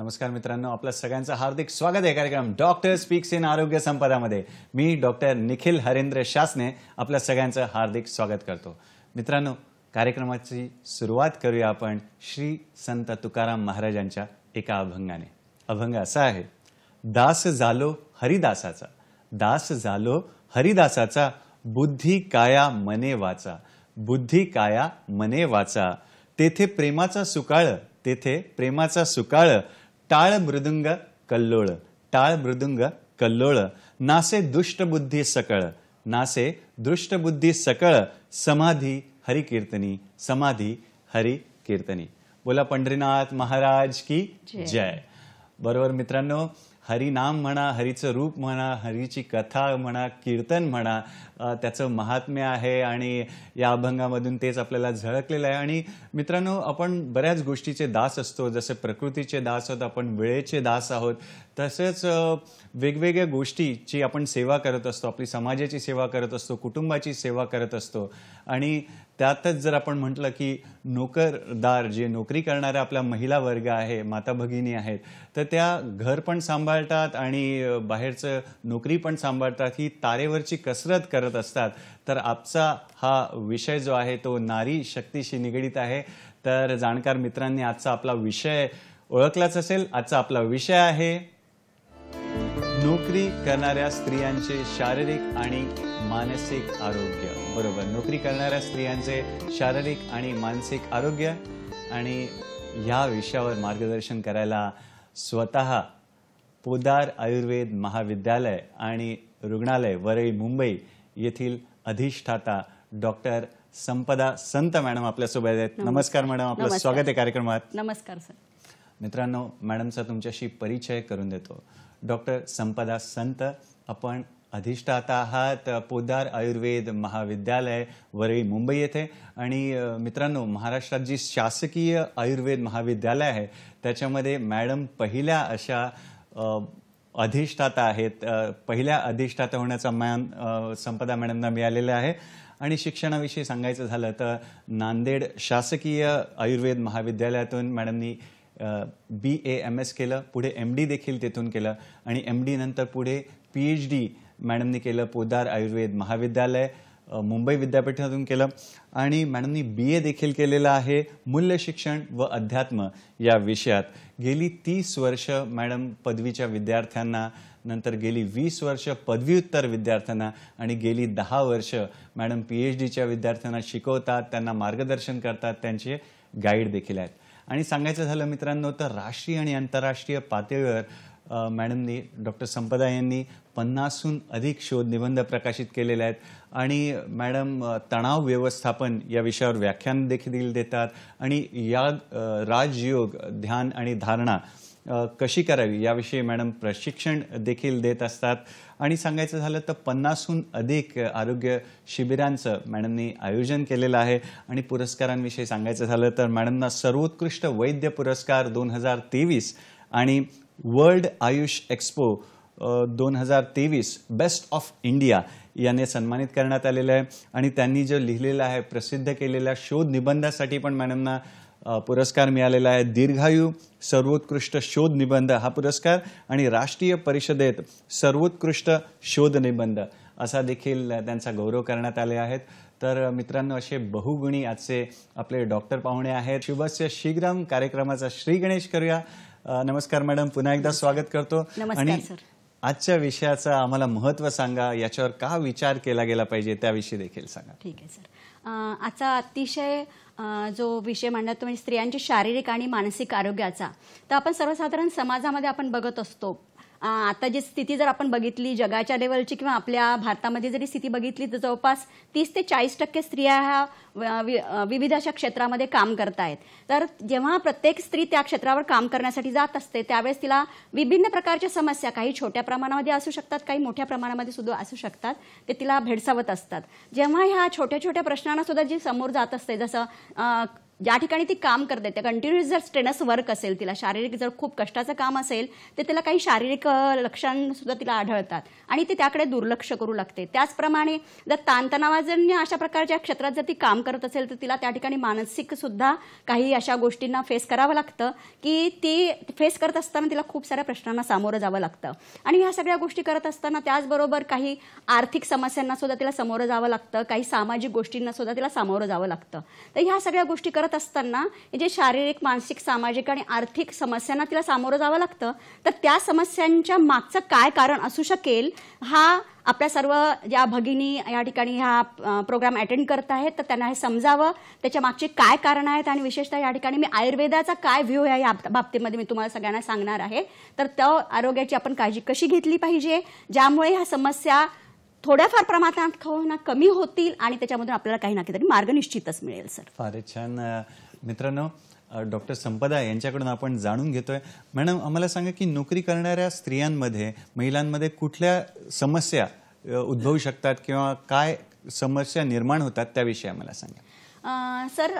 नमस्कार मित्रांनो, आपल्या सगळ्यांचं हार्दिक स्वागत आहे कार्यक्रम डॉक्टर स्पीक्स इन आरोग्य संपदामध्ये। मी डॉक्टर निखिल हरेंद्र शासने आपल्या सगळ्यांचं हार्दिक स्वागत करतो। मित्रांनो, कार्यक्रमाची सुरुवात करूया आपण श्री संत तुकाराम महाराजांच्या एका अभंगाने। अभंग असा आहे, दास झालो हरिदासाचा, दास झालो हरिदासाचा, बुद्धी काया मने वाचा, बुद्धी काया मने वाचा, तेथे प्रेमाचा सुकाळ, तेथे प्रेमाचा सुकाळ, टाळ मृदुंग कल्लोळ, टाळ मृदुंग कल्लोळ, नासे दुष्टबुद्धी सकळ, नासे दुष्टबुद्धी सकळ, समाधी हरि कीर्तनी, समाधी हरि कीर्तनी। बोला पंढरीनाथ महाराज की जय। बरोबर मित्रांनो, हरी नाम म्हणा, हरीचं रूप म्हणा, हरीची कथा म्हणा, कीर्तन म्हणा, त्याचं महात्म्य आहे आणि या अभंगामधून तेच आपल्याला झळकलेलं आहे। आणि मित्रांनो, आपण बऱ्याच गोष्टीचे दास असतो, जसे प्रकृतीचे दास आहोत, आपण वेळेचे दास आहोत, तसेच वेगवेगळ्या गोष्टीची आपण सेवा करत असतो, आपली समाजाची सेवा करत असतो, कुटुंबाची सेवा करत असतो। आणि त्यातच जर आपण म्हटलं की नोकरदार, जे नोकरी करणाऱ्या आपल्या महिला वर्ग आहे, माता भगिनी आहेत, तर त्या घर पण सांभाळतात आणि बाहेरचं नोकरी पण सांभाळतात, ही तारेवरची कसरत करत असतात। तर आजचा हा विषय जो आहे तो नारी शक्तीशी निगडीत आहे। तर जाणकार मित्रांनी आजचा आपला विषय ओळखलाच असेल। आजचा आपला विषय आहे नोकरी करणाऱ्या स्त्रियांचे शारीरिक आणि मानसिक आरोग्य। बरोबर, नोकरी करणाऱ्या स्त्रियांचे शारीरिक आणि मानसिक आरोग्य। आणि या विषयावर मार्गदर्शन करायला स्वतः पोदार आयुर्वेद महाविद्यालय आणि रुग्णालय वरळी मुंबई येथील अधिष्ठाता डॉक्टर संपदा संत मॅडम आपल्यासोबत आहेत। नमस्कार मॅडम, आपलं स्वागत आहे कार्यक्रमात। नमस्कार सर। मित्रांनो, मॅडमचा तुमच्याशी परिचय करून देतो। डॉक्टर संपदा संत, आपण अधिष्ठाता आहात पोदार आयुर्वेद महाविद्यालय वरळी मुंबई येथे। आणि मित्रांनो, महाराष्ट्रात जी शासकीय आयुर्वेद महाविद्यालय आहे त्याच्यामध्ये मॅडम पहिल्या अशा अधिष्ठाता आहेत। पहिल्या अधिष्ठाता होण्याचा मान संपदा मॅडमना मिळालेला आहे। आणि शिक्षणाविषयी सांगायचं झालं तर नांदेड शासकीय आयुर्वेद महाविद्यालयातून मॅडमनी BA MS केलं, पुढे MD देखील तेथून केलं आणि MD नंतर पुढे PhD मॅडमनी केलं पोदार आयुर्वेद महाविद्यालय मुंबई विद्यापीठातून केलं। आणि मॅडमनी BA देखील केलेलं आहे मूल्य शिक्षण व अध्यात्म या विषयात। गेली 30 वर्ष मॅडम पदवीच्या विद्यार्थ्यांना, नंतर गेली 20 वर्ष पदव्युत्तर विद्यार्थ्यांना आणि गेली 10 वर्ष मॅडम PhDच्या विद्यार्थ्यांना शिकवतात, त्यांना मार्गदर्शन करतात, त्यांचे गाईड देखील आहेत। आणि सांगायचं झालं मित्रांनो तर राष्ट्रीय आणि आंतरराष्ट्रीय पातळीवर मॅडमनी, डॉक्टर संपदा यांनी 50हून अधिक शोध निबंध प्रकाशित केलेले आहेत। आणि मॅडम तणाव व्यवस्थापन या विषयावर व्याख्यान देखील देतात आणि या राजयोग, ध्यान आणि धारणा कशी करावी याविषयी मॅडम प्रशिक्षण देखील देत असतात। आणि सांगायचं झालं तर 50हून अधिक आरोग्य शिबिरांचं मॅडमनी आयोजन केलेलं आहे। आणि पुरस्कारांविषयी सांगायचं झालं तर मॅडमना सर्वोत्कृष्ट वैद्य पुरस्कार 2023 आणि world Ayush expo 2023 best of India याने सन्मानित करण्यात आलेलं आहे। आणि त्यांनी जो लिहिलेला आहे, प्रसिद्ध केलेल्या शोध निबंधासाठी पण मॅडमना पुरस्कार मिळालेला आहे। दीर्घायू सर्वोत्कृष्ट शोध निबंध हा पुरस्कार आणि राष्ट्रीय परिषदेत सर्वोत्कृष्ट शोध निबंध असा देखील त्यांचा गौरव करण्यात आले आहेत। तर मित्रांनो, असे बहुगुणी आजचे आपले डॉक्टर पाहुणे आहेत। शुभस्य शीघ्रम कार्यक्रमाचा श्री गणेश करूया। नमस्कार मॅडम, पुन्हा एकदा स्वागत करतो। आणि आजच्या विषयाचं आम्हाला महत्त्व सांगा, याच्यावर का विचार केला गेला पाहिजे त्याविषयी देखील सांगा। ठीक आहे सर। आजचा अतिशय जो विषय मांडला तो म्हणजे स्त्रियांच्या शारीरिक आणि मानसिक आरोग्याचा। तर आपण सर्वसाधारण समाजामध्ये आपण बघत असतो, आता जी स्थिती जर आपण बघितली जगाच्या लेवलची किंवा आपल्या भारतामध्ये जरी स्थिती बघितली तर जवळपास 30 ते 40% स्त्रिया ह्या विविध अशा क्षेत्रामध्ये काम करतायत। तर जेव्हा प्रत्येक स्त्री त्या क्षेत्रावर काम करण्यासाठी जात असते त्यावेळेस तिला विभिन्न प्रकारच्या समस्या, काही छोट्या प्रमाणामध्ये असू शकतात, काही मोठ्या प्रमाणामध्ये सुद्धा असू शकतात, ते तिला भेडसावत असतात। जेव्हा ह्या छोट्या छोट्या प्रश्नांना सुद्धा जी समोर जात असते, जसं ज्या ठिकाणी ती काम करते त्या कंटिन्युअस जर स्ट्रेनस वर्क असेल, तिला शारीरिक जर खूप कष्टाचं काम असेल तर तिला काही शारीरिक लक्षण सुद्धा तिला आढळतात आणि ती त्याकडे दुर्लक्ष करू लागते. त्याचप्रमाणे जर ताणतणावाजन्य अशा प्रकारच्या क्षेत्रात जर ती काम करत असेल तर तिला त्या ठिकाणी मानसिक सुद्धा काही अशा गोष्टींना फेस करावं लागतं की ती फेस करत असताना तिला खूप साऱ्या प्रश्नांना सामोरं जावं लागतं. आणि ह्या सगळ्या गोष्टी करत असताना त्याचबरोबर काही आर्थिक समस्यांना सुद्धा तिला सामोरं जावं लागतं, काही सामाजिक गोष्टींना सुद्धा तिला सामोरं जावं लागतं. तर ह्या सगळ्या गोष्टी करत असताना जे शारीरिक, मानसिक, सामाजिक आणि आर्थिक समस्यांना तिला सामोरं जावं लागतं. तर त्या समस्यांच्या मागचं काय कारण असू शकेल हा आपल्या सर्व ज्या भगिनी या ठिकाणी हा प्रोग्राम अटेंड करत आहेत तर त्यांना हे समजावं, त्याच्या मागचे काय कारण आहेत आणि विशेषतः या ठिकाणी मी आयुर्वेदाचा काय व्ह्यू आहे या बाबतीमध्ये मी तुम्हाला सगळ्यांना सांगणार आहे. तर त्या आरोग्याची आपण काळजी कशी घेतली पाहिजे ज्यामुळे ह्या समस्या थोड्याफार प्रमाणात कमी होतील आणि त्याच्यामधून आपल्याला काही ना काहीतरी मार्ग निश्चितच मिळेल. सर फारच छान. मित्रांनो, डॉक्टर संपदा यांच्याकडून आपण जाणून घेतोय. मॅडम, आम्हाला सांगा की नोकरी करणाऱ्या स्त्रियांमध्ये, महिलांमध्ये कुठल्या समस्या उद्भवू शकतात किंवा काय समस्या निर्माण होतात त्याविषयी आम्हाला सांगा. सर,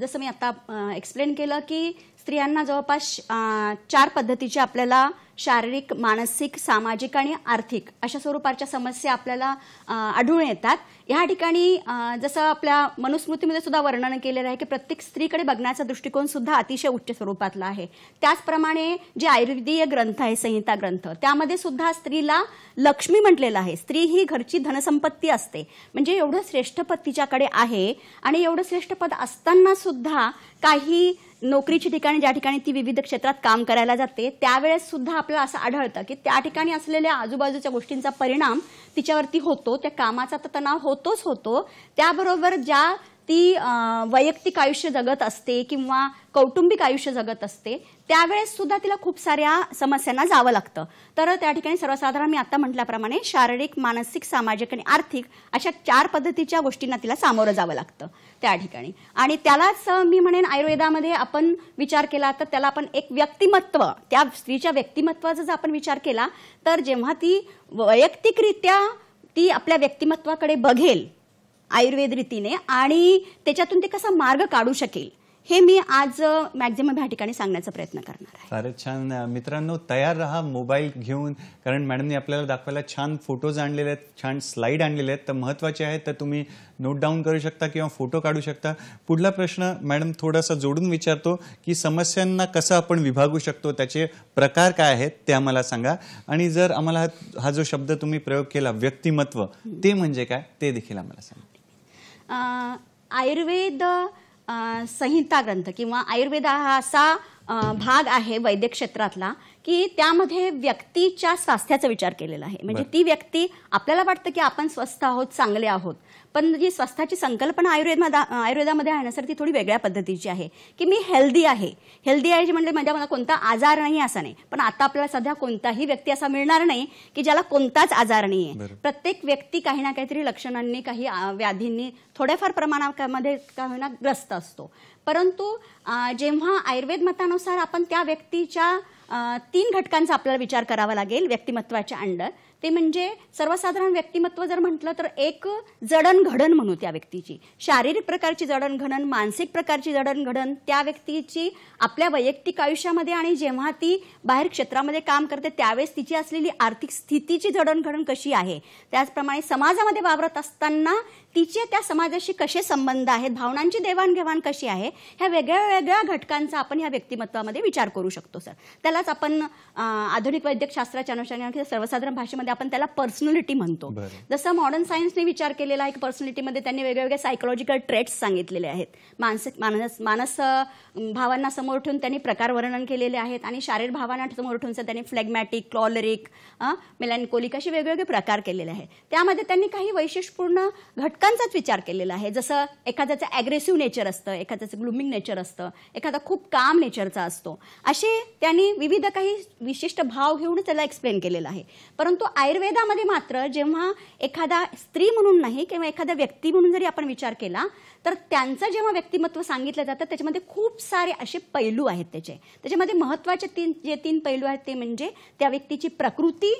जसं मी आता एक्सप्लेन केलं की स्त्रियांना जवळपास 4 पद्धतीचे आपल्याला शारीरिक, मानसिक, सामाजिक आणि आर्थिक अशा स्वरूपाच्या समस्या आपल्याला आढळून येतात. या ठिकाणी जसं आपल्या मनुस्मृतीमध्ये सुद्धा वर्णन केलेलं आहे की प्रत्येक स्त्रीकडे बघण्याचा दृष्टिकोन सुद्धा अतिशय उच्च स्वरूपातला आहे. त्याचप्रमाणे जे आयुर्वेदीय ग्रंथ आहे, संहिता ग्रंथ, त्यामध्ये सुद्धा स्त्रीला लक्ष्मी म्हटलेलं आहे. स्त्री ही घरची धनसंपत्ती असते. म्हणजे एवढं श्रेष्ठ पद तिच्याकडे आहे आणि एवढं श्रेष्ठ पद असताना सुद्धा काही नोकरीची ठिकाणी ज्या ठिकाणी ती विविध क्षेत्रात काम करायला जाते त्यावेळेस सुद्धा आपल्याला असं आढळतं की त्या ठिकाणी असलेल्या आजूबाजूच्या गोष्टींचा परिणाम तिच्यावरती होतो. त्या कामाचा तर तणाव होतोच होतो, त्याबरोबर ज्या ती वैयक्तिक आयुष्य जगत असते किंवा कौटुंबिक आयुष्य जगत असते त्यावेळेस सुद्धा तिला खूप साऱ्या समस्यांना जावं लागतं. तर त्या ठिकाणी सर्वसाधारण मी आता म्हटल्याप्रमाणे शारीरिक, मानसिक, सामाजिक आणि आर्थिक अशा 4 पद्धतीच्या गोष्टींना तिला सामोरं जावं लागतं त्या ठिकाणी. आणि त्यालाच मी म्हणेन आयुर्वेदामध्ये आपण विचार केला तर त्याला आपण एक व्यक्तिमत्व, त्या स्त्रीच्या व्यक्तिमत्वाचा जर आपण विचार केला तर जेव्हा ती वैयक्तिकरित्या ती आपल्या व्यक्तिमत्वाकडे बघेल आयुर्वेद रीतीने आणि त्याच्यातून ते कसा मार्ग काढू शकेल हे मी आज मॅक्झिमम या ठिकाणी सांगण्याचा प्रयत्न करणार आहे. फारच छान. मित्रांनो, तयार रहा मोबाईल घेऊन, कारण मॅडमने आपल्याला दाखवायला छान फोटोज आणलेले आहेत, छान स्लाईड आणलेले आहेत. तर महत्त्वाचे आहेत तर तुम्ही नोट डाऊन करू शकता किंवा फोटो काढू शकता. पुढला प्रश्न मॅडम थोडासा जोडून विचारतो की समस्यांना कसं आपण विभागू शकतो, त्याचे प्रकार काय आहेत ते आम्हाला सांगा. आणि जर आम्हाला हा जो शब्द तुम्ही प्रयोग केला व्यक्तिमत्व, ते म्हणजे काय ते देखील आम्हाला सांगा. आयुर्वेद संहिता ग्रंथ किंवा आयुर्वेद हा असा भाग आहे वैद्यक क्षेत्रातला की त्यामध्ये व्यक्तीच्या स्वास्थ्याचा विचार केलेला आहे. म्हणजे ती व्यक्ती, आपल्याला वाटतं की आपण स्वस्थ आहोत, चांगले आहोत, पण जी स्वास्थ्याची संकल्पना आयुर्वेदामध्ये आहे ना सर, ती थोडी वेगळ्या पद्धतीची आहे की मी हेल्दी आहे. हेल्दी आहे म्हणजे मला कोणता आजार नाही असं नाही, पण आता आपल्याला सध्या कोणताही व्यक्ती असा मिळणार नाही की ज्याला कोणताच आजार नाही आहे. प्रत्येक व्यक्ती काही ना काहीतरी लक्षणांनी, काही व्याधींनी थोड्याफार प्रमाणामध्ये का होईना ग्रस्त असतो. परंतु जेव्हा आयुर्वेद मतानुसार आपण त्या व्यक्तीच्या 3 घटकांचा आपल्याला विचार करावा लागेल व्यक्तिमत्वाच्या अंडर. ते म्हणजे सर्वसाधारण व्यक्तिमत्व जर म्हटलं तर एक जडणघडण म्हणू त्या व्यक्तीची, शारीरिक प्रकारची जडणघडण, मानसिक प्रकारची जडणघडण त्या व्यक्तीची आपल्या वैयक्तिक आयुष्यामध्ये आणि जेव्हा ती बाहेर क्षेत्रामध्ये काम करते त्यावेळेस तिची असलेली आर्थिक स्थितीची जडणघडण कशी आहे, त्याचप्रमाणे समाजामध्ये वावरत असताना तिचे त्या समाजाशी कसे संबंध आहेत, भावनांची देवाणघेवाण कशी आहे, ह्या वेगळ्या वेगळ्या घटकांचा आपण ह्या व्यक्तिमत्वामध्ये विचार करू शकतो सर. त्यालाच आपण आधुनिक वैद्यकशास्त्राच्या अनुषंगाने सर्वसाधारण भाषेमध्ये आपण त्याला पर्सनॅलिटी म्हणतो. जसं मॉडर्न सायन्सने विचार केलेला आहे की पर्सनॅलिटीमध्ये त्यांनी वेगवेगळे सायकोलॉजिकल ट्रेट्स सांगितलेले आहेत. मानस भावांना समोर ठेवून त्यांनी प्रकार वर्णन केलेले आहेत आणि शारीरिक भावांना समोर ठेवून त्यांनी फ्लेगमॅटिक, क्लॉलरिक, मेलॅन्कोलिक असे वेगवेगळे प्रकार केलेले आहेत. त्यामध्ये त्यांनी काही वैशिष्ट्यपूर्ण घटकांचाच विचार केलेला आहे. जसं एखाद्याचं ॲग्रेसिव्ह नेचर असतं, एखाद्याचं ग्लुमिंग नेचर असतं, एखादा खूप काम नेचरचा असतो, असे त्यांनी विविध काही विशिष्ट भाव घेऊन त्याला एक्सप्लेन केलेलं आहे. परंतु आयुर्वेदामध्ये मात्र जेव्हा एखादा स्त्री म्हणून नाही किंवा एखाद्या व्यक्ती म्हणून जरी आपण विचार केला तर त्यांचं जेव्हा व्यक्तिमत्व सांगितलं जातं त्याच्यामध्ये खूप सारे असे पैलू आहेत. त्याच्यामध्ये महत्त्वाचे 3 पैलू आहेत. ते म्हणजे त्या व्यक्तीची प्रकृती,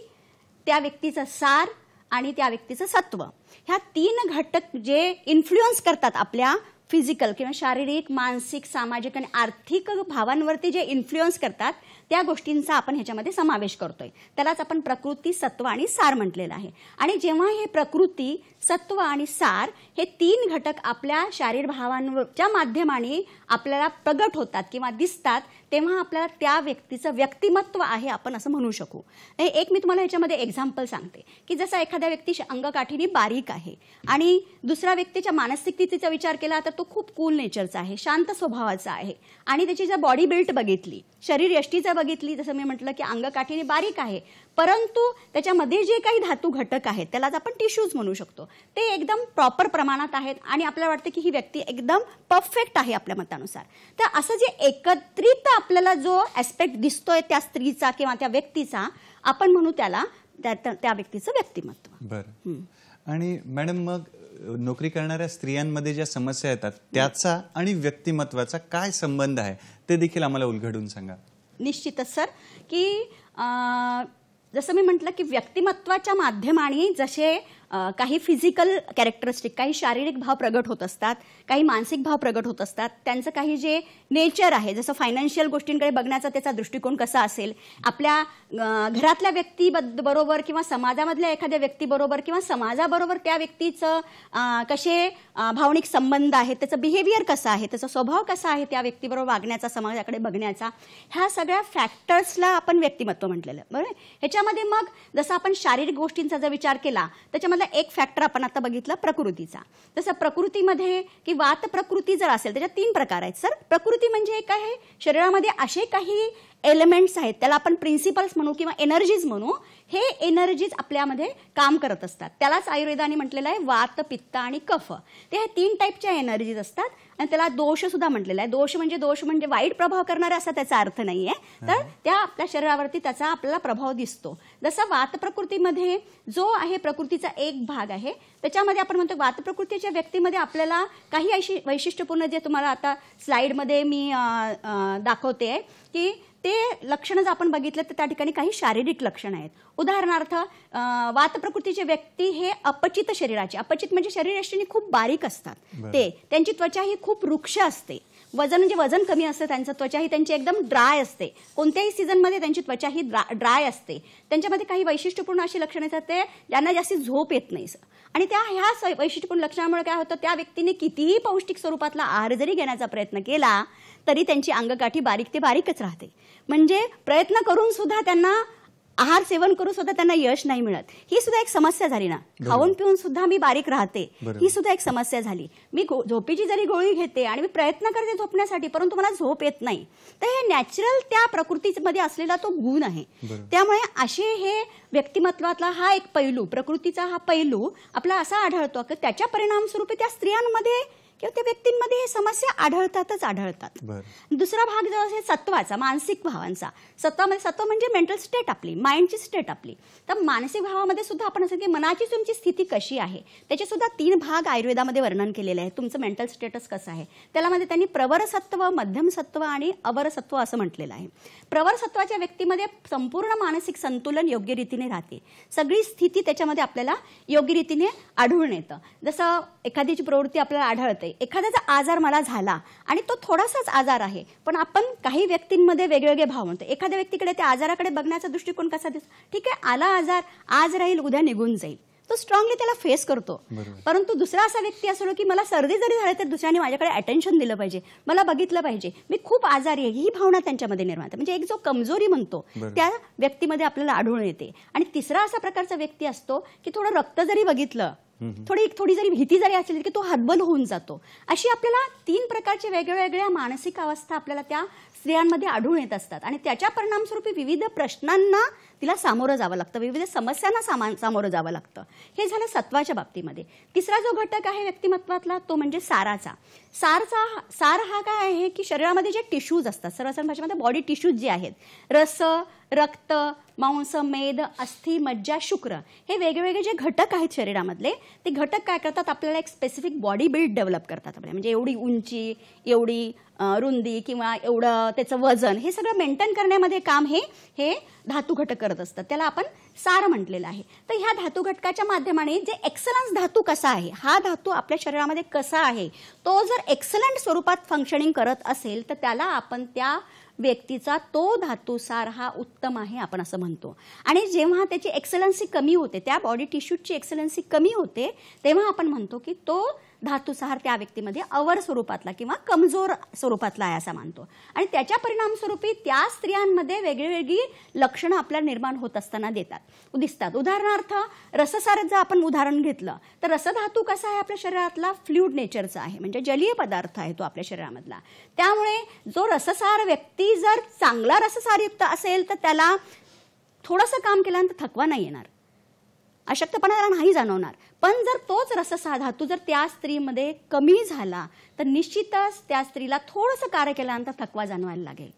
त्या व्यक्तीचं सार आणि त्या व्यक्तीचं सत्व. ह्या 3 घटक जे इन्फ्लुएन्स करतात आपल्या फिजिकल किंवा शारीरिक, मानसिक, सामाजिक आणि आर्थिक भावांवरती जे इन्फ्लुएन्स करतात त्या गोष्टींचा आपण ह्याच्यामध्ये समावेश करतोय. त्यालाच आपण प्रकृती, सत्व आणि सार म्हटलेलं आहे. आणि जेव्हा हे प्रकृती, सत्व आणि सार हे 3 घटक आपल्या शारीर भावांच्या माध्यमाने आपल्याला प्रगट होतात किंवा दिसतात, तेव्हा आपल्याला त्या व्यक्तीचं व्यक्तिमत्व आहे आपण असं म्हणू शकू. एक मी तुम्हाला ह्याच्यामध्ये एक्झाम्पल सांगते की जसं एखाद्या व्यक्ती अंगकाठीने बारीक आहे आणि दुसऱ्या व्यक्तीच्या मानसिक स्थितीचा विचार केला तर तो खूप कूल नेचरचा आहे, शांत स्वभावाचा आहे आणि त्याची जर बॉडी बिल्ट बघितली, शरीर यष्टीचा बघितली, जसं मी म्हटलं की अंगकाठीने बारीक आहे, परंतु त्याच्यामध्ये जे काही धातू घटक आहेत त्यालाच आपण टिश्यूज म्हणू शकतो, ते एकदम प्रॉपर प्रमाणात आहेत आणि आपल्याला वाटतं की ही व्यक्ती एकदम परफेक्ट आहे आपल्या मतानुसार. तर असं जे एकत्रित आपल्याला जो ऍस्पेक्ट दिसतोय त्या स्त्रीचा किंवा त्या व्यक्तीचा, आपण म्हणू त्याला त्या व्यक्तीचं व्यक्तिमत्व. बरं. आणि मॅडम, मग नोकरी करणाऱ्या स्त्रियांमध्ये ज्या समस्या येतात त्याचा आणि व्यक्तिमत्वाचा काय संबंध आहे ते देखील आम्हाला उलगडून सांगा. निश्चितच सर, की जसं मी म्हटलं की व्यक्तिमत्वाच्या माध्यमाने जसे काही फिजिकल कॅरेक्टरिस्टिक, काही शारीरिक भाव प्रगट होत असतात, काही मानसिक भाव प्रगट होत असतात, त्यांचं काही जे नेचर आहे, जसं फायनान्शियल गोष्टींकडे बघण्याचा त्याचा दृष्टिकोन कसा असेल, आपल्या घरातल्या व्यक्तीबरोबर किंवा समाजामधल्या एखाद्या व्यक्तीबरोबर किंवा समाजाबरोबर त्या व्यक्तीचं कसे भावनिक संबंध आहेत, त्याचं बिहेवियर कसं आहे, त्याचा स्वभाव कसा आहे, त्या व्यक्तीबरोबर वागण्याचा, समाजाकडे बघण्याचा, ह्या सगळ्या फॅक्टर्सला आपण व्यक्तिमत्व म्हटलेलं. बरोबर. ह्याच्यामध्ये मग जसं आपण शारीरिक गोष्टींचा जर विचार केला त्याच्यामध्ये एक फॅक्टर आपण आता बघितलं प्रकृतीचा. जसं प्रकृतीमध्ये की वात प्रकृती जर असेल त्याच्यात 3 प्रकार आहेत सर. प्रकृती म्हणजे काय आहे, शरीरामध्ये असे काही एलिमेंट्स आहेत, त्याला आपण प्रिन्सिपल्स म्हणू किंवा एनर्जीज म्हणू, हे एनर्जीज आपल्यामध्ये काम करत असतात. त्यालाच आयुर्वेदाने म्हटलेलं आहे वात, पित्त आणि कफ. ते हे 3 टाईपच्या एनर्जीज असतात आणि त्याला दोष सुद्धा म्हटलेला आहे. दोष म्हणजे वाईट प्रभाव करणारे असा त्याचा अर्थ नाहीये, तर त्या आपल्या शरीरावरती त्याचा आपल्याला प्रभाव दिसतो. जसं वात प्रकृतीमध्ये जो आहे प्रकृतीचा एक भाग आहे, त्याच्यामध्ये आपण म्हणतो वात प्रकृतीच्या व्यक्तीमध्ये आपल्याला काही अशी वैशिष्ट्यपूर्ण, जे तुम्हाला आता स्लाइडमध्ये मी दाखवते की ते लक्षणं जर आपण बघितलं तर त्या ठिकाणी काही शारीरिक लक्षणं आहेत. उदाहरणार्थ वात प्रकृतीचे व्यक्ती हे अपचित शरीराचे, अपचित म्हणजे शरीरयष्टीने खूप बारीक असतात, त्यांची त्वचा ही खूप रुक्ष असते, वजन कमी असतं, त्यांचं त्वचा ही त्यांची एकदम ड्राय असते, कोणत्याही सीझनमध्ये त्यांची त्वचा ही ड्राय असते. त्यांच्यामध्ये काही वैशिष्ट्यपूर्ण अशी लक्षणं येतात ते ज्यांना जास्ती झोप येत नाही. आणि ह्या वैशिष्ट्यपूर्ण लक्षणामुळे काय होतं, त्या व्यक्तीने कितीही पौष्टिक स्वरूपातला आहार जरी घेण्याचा प्रयत्न केला तरी त्यांची अंगकाठी बारीक ते बारीकच राहते. म्हणजे प्रयत्न करून सुद्धा त्यांना, आहार सेवन करून सुद्धा त्यांना यश नाही मिळत. ही सुद्धा एक समस्या झाली ना. खाऊन पिऊन सुद्धा मी बारीक राहते, ही सुद्धा एक समस्या झाली. मी झोपेची जरी गोळी घेते आणि मी प्रयत्न करते झोपण्यासाठी, परंतु मला झोप येत नाही, तर हे नॅचरल त्या प्रकृतीमध्ये असलेला तो गुण आहे. त्यामुळे असे हे व्यक्तिमत्वातला हा एक पैलू, प्रकृतीचा हा पैलू आपला असा आढळतो की त्याच्या परिणामस्वरूपी त्या स्त्रियांमध्ये किंवा त्या व्यक्तींमध्ये हे समस्या आढळतात. दुसरा भाग जो आहे सत्वाचा, मानसिक भावांचा. सत्व म्हणजे मेंटल स्टेट, आपली माइंडची स्टेट आपली. तर मानसिक भावामध्ये सुद्धा आपण असं की मनाची तुमची स्थिती कशी आहे त्याचे सुद्धा 3 भाग आयुर्वेदामध्ये वर्णन केलेले आहे. तुमचं मेंटल स्टेटस कसं आहे त्याला मध्ये त्यांनी प्रवर सत्व, मध्यम सत्व आणि अवर सत्व असं म्हटलेलं आहे. प्रवर सत्वाच्या व्यक्तीमध्ये संपूर्ण मानसिक संतुलन योग्य रीतीने राहते, सगळी स्थिती त्याच्यामध्ये आपल्याला योग्य रीतीने आढळून येतं. जसं एखाद्याची प्रवृत्ती आपल्याला आढळते, एखाद्याचा आजार मला झाला आणि तो थोडासाच आजार आहे, पण आपण काही व्यक्तींमध्ये वेगवेगळे भाव म्हणतो. एखाद्या व्यक्तीकडे त्या आजाराकडे बघण्याचा दृष्टिकोन कसा दिसतो, ठीक आहे आला आजार, आज राहील उद्या निघून जाईल, तो स्ट्रॉंगली त्याला फेस करतो. परंतु दुसरा असा व्यक्ती असतो की मला सर्दी जरी झाली तर दुसऱ्याने माझ्याकडे अटेन्शन दिलं पाहिजे, मला बघितलं पाहिजे, मी खूप आजारी आहे, ही भावना त्यांच्यामध्ये निर्माण होते. म्हणजे एक जो कमजोरी म्हणतो त्या व्यक्तीमध्ये आपल्याला आढळून येते. आणि तिसरा असा प्रकारचा व्यक्ती असतो की थोडं रक्त जरी बघितलं, थोडी जरी भीती जरी असेल की तो हतबल होऊन जातो. अशी आपल्याला 3 प्रकारचे वेगवेगळ्या मानसिक अवस्था आपल्याला त्या स्त्रियांमध्ये आढळून येत असतात आणि त्याच्या परिणामस्वरूपी विविध प्रश्नांना तिला सामोरं जावं लागतं, विविध समस्यांना सामोरं जावं लागतं. हे झालं सत्वाच्या बाबतीमध्ये. तिसरा जो घटक आहे व्यक्तिमत्वातला तो म्हणजे साराचा. सार हा काय आहे की शरीरामध्ये जे टिश्यूज असतात, सर्वसाधारण भाषेमध्ये बॉडी टिश्यूज जे आहेत, रस, रक्त, मांस, मेद, अस्थि, मज्जा, शुक्र हे वेगवेगळे जे घटक आहेत शरीरामधले, ते घटक काय करतात, आपल्याला एक स्पेसिफिक बॉडी बिल्ड डेव्हलप करतात आपल्या. म्हणजे एवढी उंची, एवढी रुंदी किंवा एवढं त्याचं वजन, हे सगळं मेंटेन करण्यामध्ये काम हे धातू घटक करत असतात. त्याला आपण सार म्हटलेलं आहे. तर ह्या धातू घटकाच्या माध्यमाने जे एक्सलन्स धातू कसा आहे, हा धातू आपल्या शरीरामध्ये कसा आहे, तो जर एक्सलंट स्वरूपात फंक्शनिंग करत असेल तर त्याला आपण त्या व्यक्तीचा तो धातूसार हा उत्तम आहे आपण असं म्हणतो. आणि जेव्हा त्याची एक्सलन्सी कमी होते, त्या बॉडी टिश्यूची एक्सलन्सी कमी होते, तेव्हा आपण म्हणतो की तो धातूसार त्या व्यक्तीमध्ये अवर स्वरूपातला किंवा कमजोर स्वरूपातला आहे असं मानतो. आणि त्याच्या परिणामस्वरूपी त्या स्त्रियांमध्ये वेगळी लक्षणं आपल्याला निर्माण होत असताना दिसतात. उदाहरणार्थ रससार जर आपण उदाहरण घेतलं तर रसधातू कसा आहे, आपल्या शरीरातला फ्लुइड नेचरचा आहे, म्हणजे जलीय पदार्थ आहे तो आपल्या शरीरामधला. त्यामुळे जो रससार व्यक्ती जर चांगला रससारयुक्त असेल तर त्याला थोडंसं काम केल्यानंतर थकवा नाही येणार, अशक्तपणा नाही जाणवणार. पण जर तोच रससार धातू जर त्या स्त्रीमध्ये कमी झाला तर निश्चितच त्या स्त्रीला थोडंसं कार्य केल्यानंतर थकवा जाणवायला लागेल.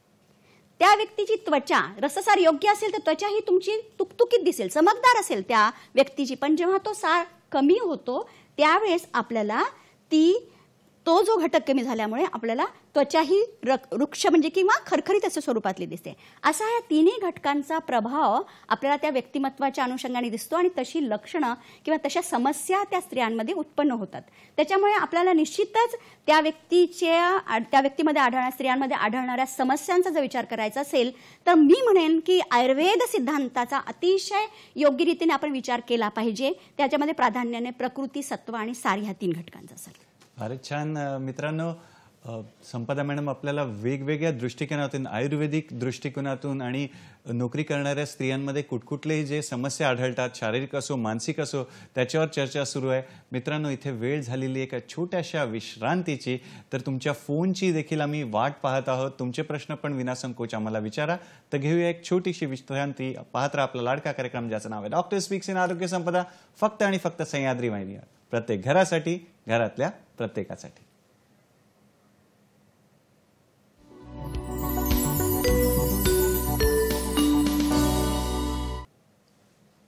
त्या व्यक्तीची त्वचा रससार योग्य असेल तर त्वचा ही तुमची तुकतुकीत दिसेल, चमकदार असेल त्या व्यक्तीची. पण जेव्हा तो सार कमी होतो त्यावेळेस आपल्याला तो जो घटक कमी झाल्यामुळे आपल्याला त्वचा ही वृक्ष म्हणजे किंवा खरखरीत अशा स्वरूपातली दिसते. असा या तिन्ही घटकांचा प्रभाव आपल्याला त्या व्यक्तिमत्वाच्या अनुषंगाने दिसतो आणि तशी लक्षणं किंवा तशा समस्या त्या स्त्रियांमध्ये उत्पन्न होतात. त्याच्यामुळे आपल्याला निश्चितच त्या व्यक्तीमध्ये स्त्रियांमध्ये आढळणाऱ्या समस्यांचा जर विचार करायचा असेल तर मी म्हणेन की आयुर्वेद सिद्धांताचा अतिशय योग्य रीतीने आपण विचार केला पाहिजे. त्याच्यामध्ये प्राधान्याने प्रकृती, सत्व आणि सार ह्या 3 घटकांचा असेल. फारच छान. मित्रांनो, संपदा मॅडम आपल्याला वेगवेगळ्या दृष्टिकोनातून, आयुर्वेदिक दृष्टिकोनातून आणि नोकरी करणाऱ्या स्त्रियांमध्ये कुठकुठले जे समस्या आढळतात, शारीरिक असो मानसिक असो, त्याच्यावर चर्चा सुरू आहे. मित्रांनो, इथे वेळ झालेली एका छोट्याशा विश्रांतीची, तर तुमच्या फोनची देखील आम्ही वाट पाहत आहोत. तुमचे प्रश्न पण विनासंकोच आम्हाला विचारा. तर घेऊया एक छोटीशी विश्रांती. पाहत राहा आपला लाडका कार्यक्रम ज्याचं नाव आहे डॉक्टर स्पीक्स इन आरोग्य संपदा, फक्त आणि फक्त सह्याद्री वाहिनीवर. प्रत्येक घरासाठी, घरातल्या प्रत्येकासाठी.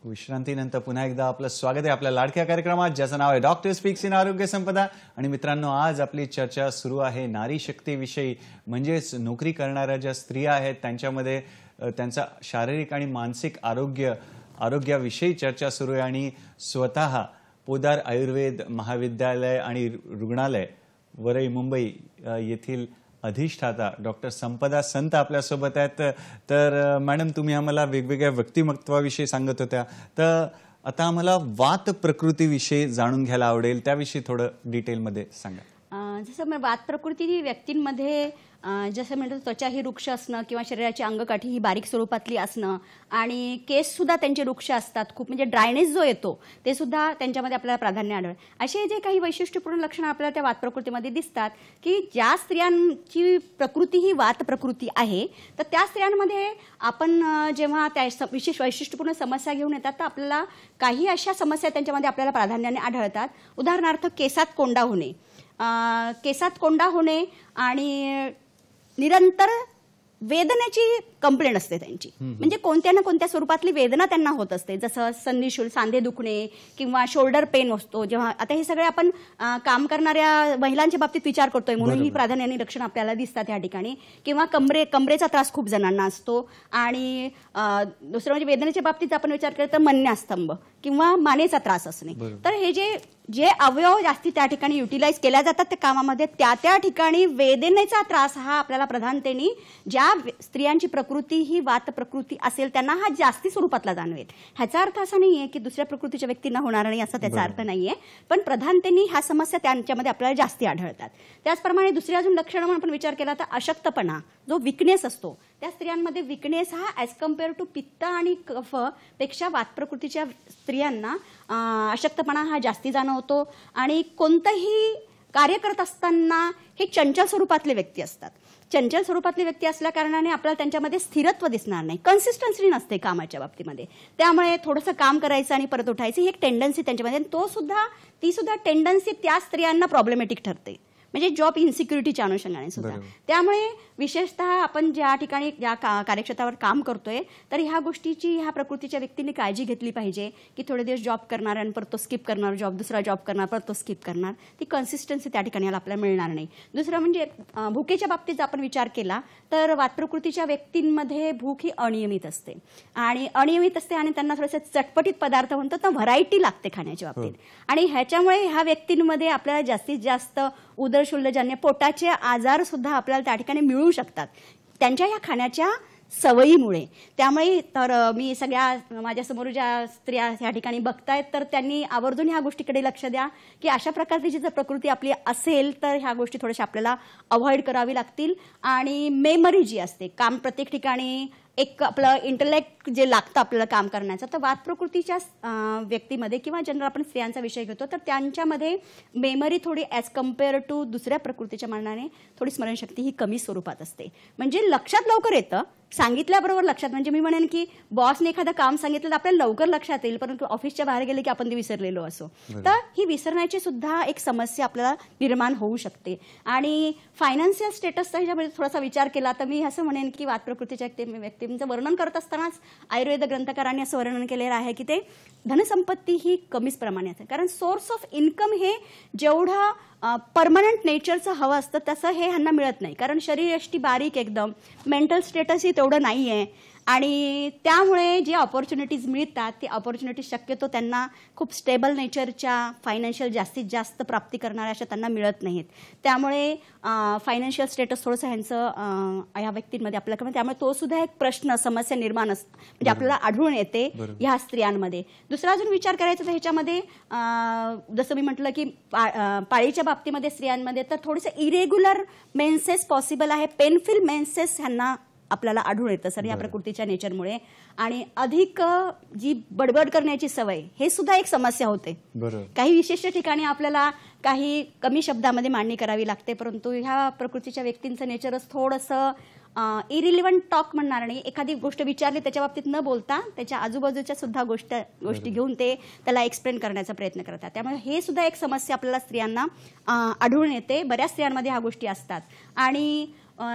विश्रांतीनंतर पुन्हा एकदा आपलं स्वागत आहे आपल्या लाडक्या कार्यक्रमात ज्याचं नाव आहे डॉक्टर स्पीक्स इन आरोग्य संपदा. आणि मित्रांनो, आज आपली चर्चा सुरू आहे नारी शक्तीविषयी. म्हणजेच नोकरी करणाऱ्या ज्या स्त्रिया आहेत त्यांच्यामध्ये त्यांचा शारीरिक आणि मानसिक आरोग्याविषयी चर्चा सुरू आहे. आणि स्वतः पोदार आयुर्वेद महाविद्यालय आणि रुग्णालय वरई मुंबई येथील अधिष्ठाता डॉक्टर संपदा संत आपल्यासोबत आहेत. तर मॅडम, तुम्ही आम्हाला वेगवेगळ्या व्यक्तिमत्वाविषयी सांगत होत्या, तर आता आम्हाला वात प्रकृतीविषयी जाणून घ्यायला आवडेल. त्याविषयी थोडं डिटेलमध्ये सांगा. जसं वात प्रकृती व्यक्तींमध्ये जसं म्हणतो त्वचा ही वृक्ष असणं किंवा शरीराची अंगकाठी ही बारीक स्वरूपातली असणं आणि केस सुद्धा त्यांचे वृक्ष असतात खूप, म्हणजे ड्रायनेस जो येतो ते सुद्धा त्यांच्यामध्ये आपल्याला प्राधान्य आढळतं. असे जे काही वैशिष्ट्यपूर्ण लक्षणं आपल्याला त्या वात प्रकृतीमध्ये दिसतात की ज्या स्त्रियांची प्रकृती ही वात प्रकृती आहे तर त्या स्त्रियांमध्ये आपण जेव्हा त्या विशेष वैशिष्ट्यपूर्ण समस्या घेऊन येतात तर आपल्याला काही अशा समस्या त्यांच्यामध्ये आपल्याला प्राधान्याने आढळतात. उदाहरणार्थ केसात कोंडा होणे आणि निरंतर वेदनेची कंप्लेंट असते त्यांची, म्हणजे कोणत्या ना कोणत्या स्वरूपातली वेदना त्यांना होत असते. जसं सांधे दुखणे किंवा शोल्डर पेन असतो. जेव्हा आता हे सगळे आपण काम करणाऱ्या महिलांच्या बाबतीत विचार करतोय म्हणून ही प्राधान्याने लक्षणं आपल्याला दिसतात या ठिकाणी. किंवा कमरेचा त्रास खूप जणांना असतो. आणि दुसरं म्हणजे वेदनेच्या बाबतीत आपण विचार केला तर मन्यास्तंभ किंवा मानेचा त्रास असणे. तर हे जे अवयव जास्ती त्या ठिकाणी युटिलाइज केल्या जातात त्या कामामध्ये, त्या ठिकाणी वेदनेचा त्रास हा आपल्याला प्रधानतेने ज्या स्त्रियांची प्रकृती ही वात प्रकृती असेल त्यांना हा जास्ती स्वरूपातला जाणवेल. ह्याचा अर्थ असा नाहीये की दुसऱ्या प्रकृतीच्या व्यक्तींना होणार नाही असा त्याचा अर्थ नाहीये, पण प्रधानतेने ह्या समस्या त्यांच्यामध्ये आपल्याला जास्ती आढळतात. त्याचप्रमाणे दुसरी अजून लक्षणं म्हणून आपण विचार केला तर अशक्तपणा, जो विकनेस असतो त्या स्त्रियांमध्ये, विकनेस हा ॲज कम्पेअर टू पित्त आणि कफ पेक्षा वात प्रकृतीच्या स्त्रियांना अशक्तपणा हा जास्ती जाणवतो. आणि कोणतंही कार्य करत असताना हे चंचल स्वरूपातले व्यक्ती असतात. चंचल स्वरूपातले व्यक्ती असल्या कारणाने आपल्याला त्यांच्यामध्ये स्थिरत्व दिसणार नाही, कन्सिस्टन्सी नसते कामाच्या बाबतीमध्ये. त्यामुळे थोडंसं काम करायचं आणि परत उठायचं ही एक टेंडन्सी त्यांच्यामध्ये, ती सुद्धा टेंडन्सी त्या स्त्रियांना प्रॉब्लेमॅटिक ठरते. म्हणजे जॉब इन्सिक्युरिटीच्या अनुषंगाने सुद्धा. त्यामुळे विशेषतः आपण ज्या ठिकाणी ज्या कार्यक्षेत्रावर काम करतोय तर ह्या गोष्टीची ह्या प्रकृतीच्या व्यक्तीने काळजी घेतली पाहिजे की थोडे दिवस जॉब करणार आणि परत तो स्किप करणार, जॉब दुसरा जॉब करणार परत तो स्किप करणार, ती कन्सिस्टन्सी त्या ठिकाणी आपल्याला मिळणार नाही. दुसरं म्हणजे भुकेच्या बाबतीत आपण विचार केला तर वातप्रकृतीच्या व्यक्तींमध्ये भूक ही अनियमित असते आणि त्यांना थोडेसे चटपटीत पदार्थ म्हणतात ना, व्हरायटी लागते खाण्याच्या बाबतीत. आणि ह्याच्यामुळे ह्या व्यक्तींमध्ये आपल्याला जास्तीत जास्त उदरशूल्यजन्य पोटाचे आजार सुद्धा आपल्याला त्या ठिकाणी मिळू शकतात त्यांच्या ह्या खाण्याच्या सवयीमुळे. त्यामुळे तर मी सगळ्या माझ्यासमोर ज्या स्त्रिया ह्या ठिकाणी बघतायत तर त्यांनी आवर्जून ह्या गोष्टीकडे लक्ष द्या की अशा प्रकारची जर प्रकृती आपली असेल तर ह्या गोष्टी थोड्याशा आपल्याला अवॉइड करावी लागतील. आणि मेमरी जी असते, काम प्रत्येक ठिकाणी एक आपलं इंटलेक्ट जे लागतं आपल्याला काम करण्याचं, तर वातप्रकृतीच्या व्यक्तीमध्ये किंवा जनरल आपण स्त्रियांचा विषय घेतो तर त्यांच्यामध्ये मेमरी थोडी ॲज कम्पेअर टू दुसऱ्या प्रकृतीच्या मानाने थोडी स्मरणशक्ती ही कमी स्वरूपात असते. म्हणजे लक्षात लवकर येतं, सांगितल्याबरोबर लक्षात, म्हणजे मी म्हणेन की बॉसने एखादं काम सांगितलं तर आपल्याला लवकर लक्षात येईल, परंतु ऑफिसच्या बाहेर गेले की आपण ते विसरलेलो असो. तर ही विसरण्याची सुद्धा एक समस्या आपल्याला निर्माण होऊ शकते. आणि फायनान्शियल स्टेटसचा ह्याच्यामध्ये थोडासा विचार केला तर मी असं म्हणेन की वातप्रकृतीच्या व्यक्तींचं वर्णन करत असतानाच आयुर्वेद ग्रंथकारांनी असं वर्णन केलेलं आहे की ते धनसंपत्ती ही कमीच प्रमाणात आहे, कारण सोर्स ऑफ इन्कम हे जेवढं परमनंट नेचरचं हवं असतं तसं हे ह्यांना मिळत नाही, कारण शरीर यष्टी बारीक एकदम, मेंटल स्टेटसही तेवढं नाही आहे. आणि त्यामुळे जे ऑपॉर्च्युनिटीज मिळतात ती ऑपॉर्च्युनिटीज शक्यतो त्यांना खूप स्टेबल नेचरच्या फायनान्शियल जास्तीत जास्त प्राप्ती करणाऱ्या अशा त्यांना मिळत नाहीत. त्यामुळे फायनान्शियल स्टेटस थोडंसं ह्यांचं ह्या व्यक्तींमध्ये आपल्याला, त्यामुळे तो सुद्धा एक प्रश्न समस्या निर्माण म्हणजे आपल्याला आढळून येते ह्या स्त्रियांमध्ये. दुसरा अजून विचार करायचा तर ह्याच्यामध्ये जसं मी म्हटलं की पाळीच्या बाबतीमध्ये स्त्रियांमध्ये तर थोडेसे इरेग्युलर मेन्सेस पॉसिबल आहे, पेनफुल मेन्सेस ह्यांना आपल्याला आढळून येतं सर या प्रकृतीच्या नेचरमुळे. आणि अधिक जी बडबड करण्याची सवय हे सुद्धा एक समस्या होते. काही विशिष्ट ठिकाणी आपल्याला काही कमी शब्दामध्ये मांडणी करावी लागते, परंतु ह्या प्रकृतीच्या व्यक्तींचं नेचरच थोडंसं इरिलिव्हंट टॉक म्हणणार नाही, एखादी गोष्ट विचारली त्याच्या बाबतीत न बोलता त्याच्या आजूबाजूच्या सुद्धा गोष्टी घेऊन ते त्याला एक्सप्लेन करण्याचा प्रयत्न करतात. त्यामुळे हे सुद्धा एक समस्या आपल्याला स्त्रियांना आढळून येते, बऱ्याच स्त्रियांमध्ये ह्या गोष्टी असतात. आणि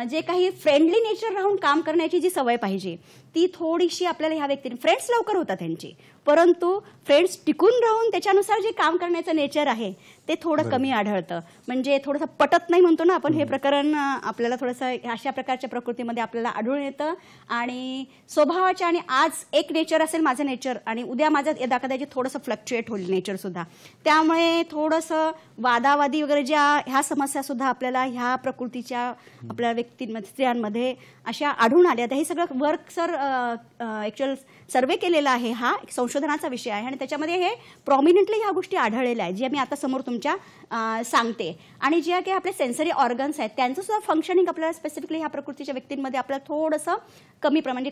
जे काही फ्रेंडली नेचर राहून काम करण्याची जी सवय पाहिजे ती थोडीशी आपल्याला ह्या व्यक्तीने, फ्रेंड्स लवकर होतात त्यांची, परंतु फ्रेंड्स टिकून राहून त्याच्यानुसार जे काम करण्याचं नेचर आहे ते थोडं कमी आढळतं. म्हणजे थोडंसं पटत नाही म्हणतो ना आपण, हे प्रकरण आपल्याला थोडंसं अशा प्रकारच्या प्रकृतीमध्ये आपल्याला आढळून येतं. आणि स्वभावाच्या, आणि आज एक नेचर असेल माझं नेचर आणि उद्या माझं यदा कदाचित थोडंसं फ्लक्च्युएट होईल नेचर सुद्धा, त्यामुळे थोडंसं वादावादी वगैरे ज्या ह्या समस्या सुद्धा आपल्याला ह्या प्रकृतीच्या आपल्या व्यक्तींमध्ये स्त्रियांमध्ये अशा आढळून आल्या. तर हे सगळं वर्क सर ॲक्च्युअल सर्वे केलेला आहे, हा एक संशोधनाचा विषय आहे आणि त्याच्यामध्ये हे प्रॉमिनंटली ह्या गोष्टी आढळलेल्या आहेत, ज्या मी आता समोर तुमच्या सांगते. आणि ज्या काही आपले सेन्सरी ऑर्गन्स आहेत त्यांचं सुद्धा फंक्शनिंग आपल्याला स्पेसिफिकली ह्या प्रकृतीच्या व्यक्तींमध्ये आपल्याला थोडंसं म्हणजे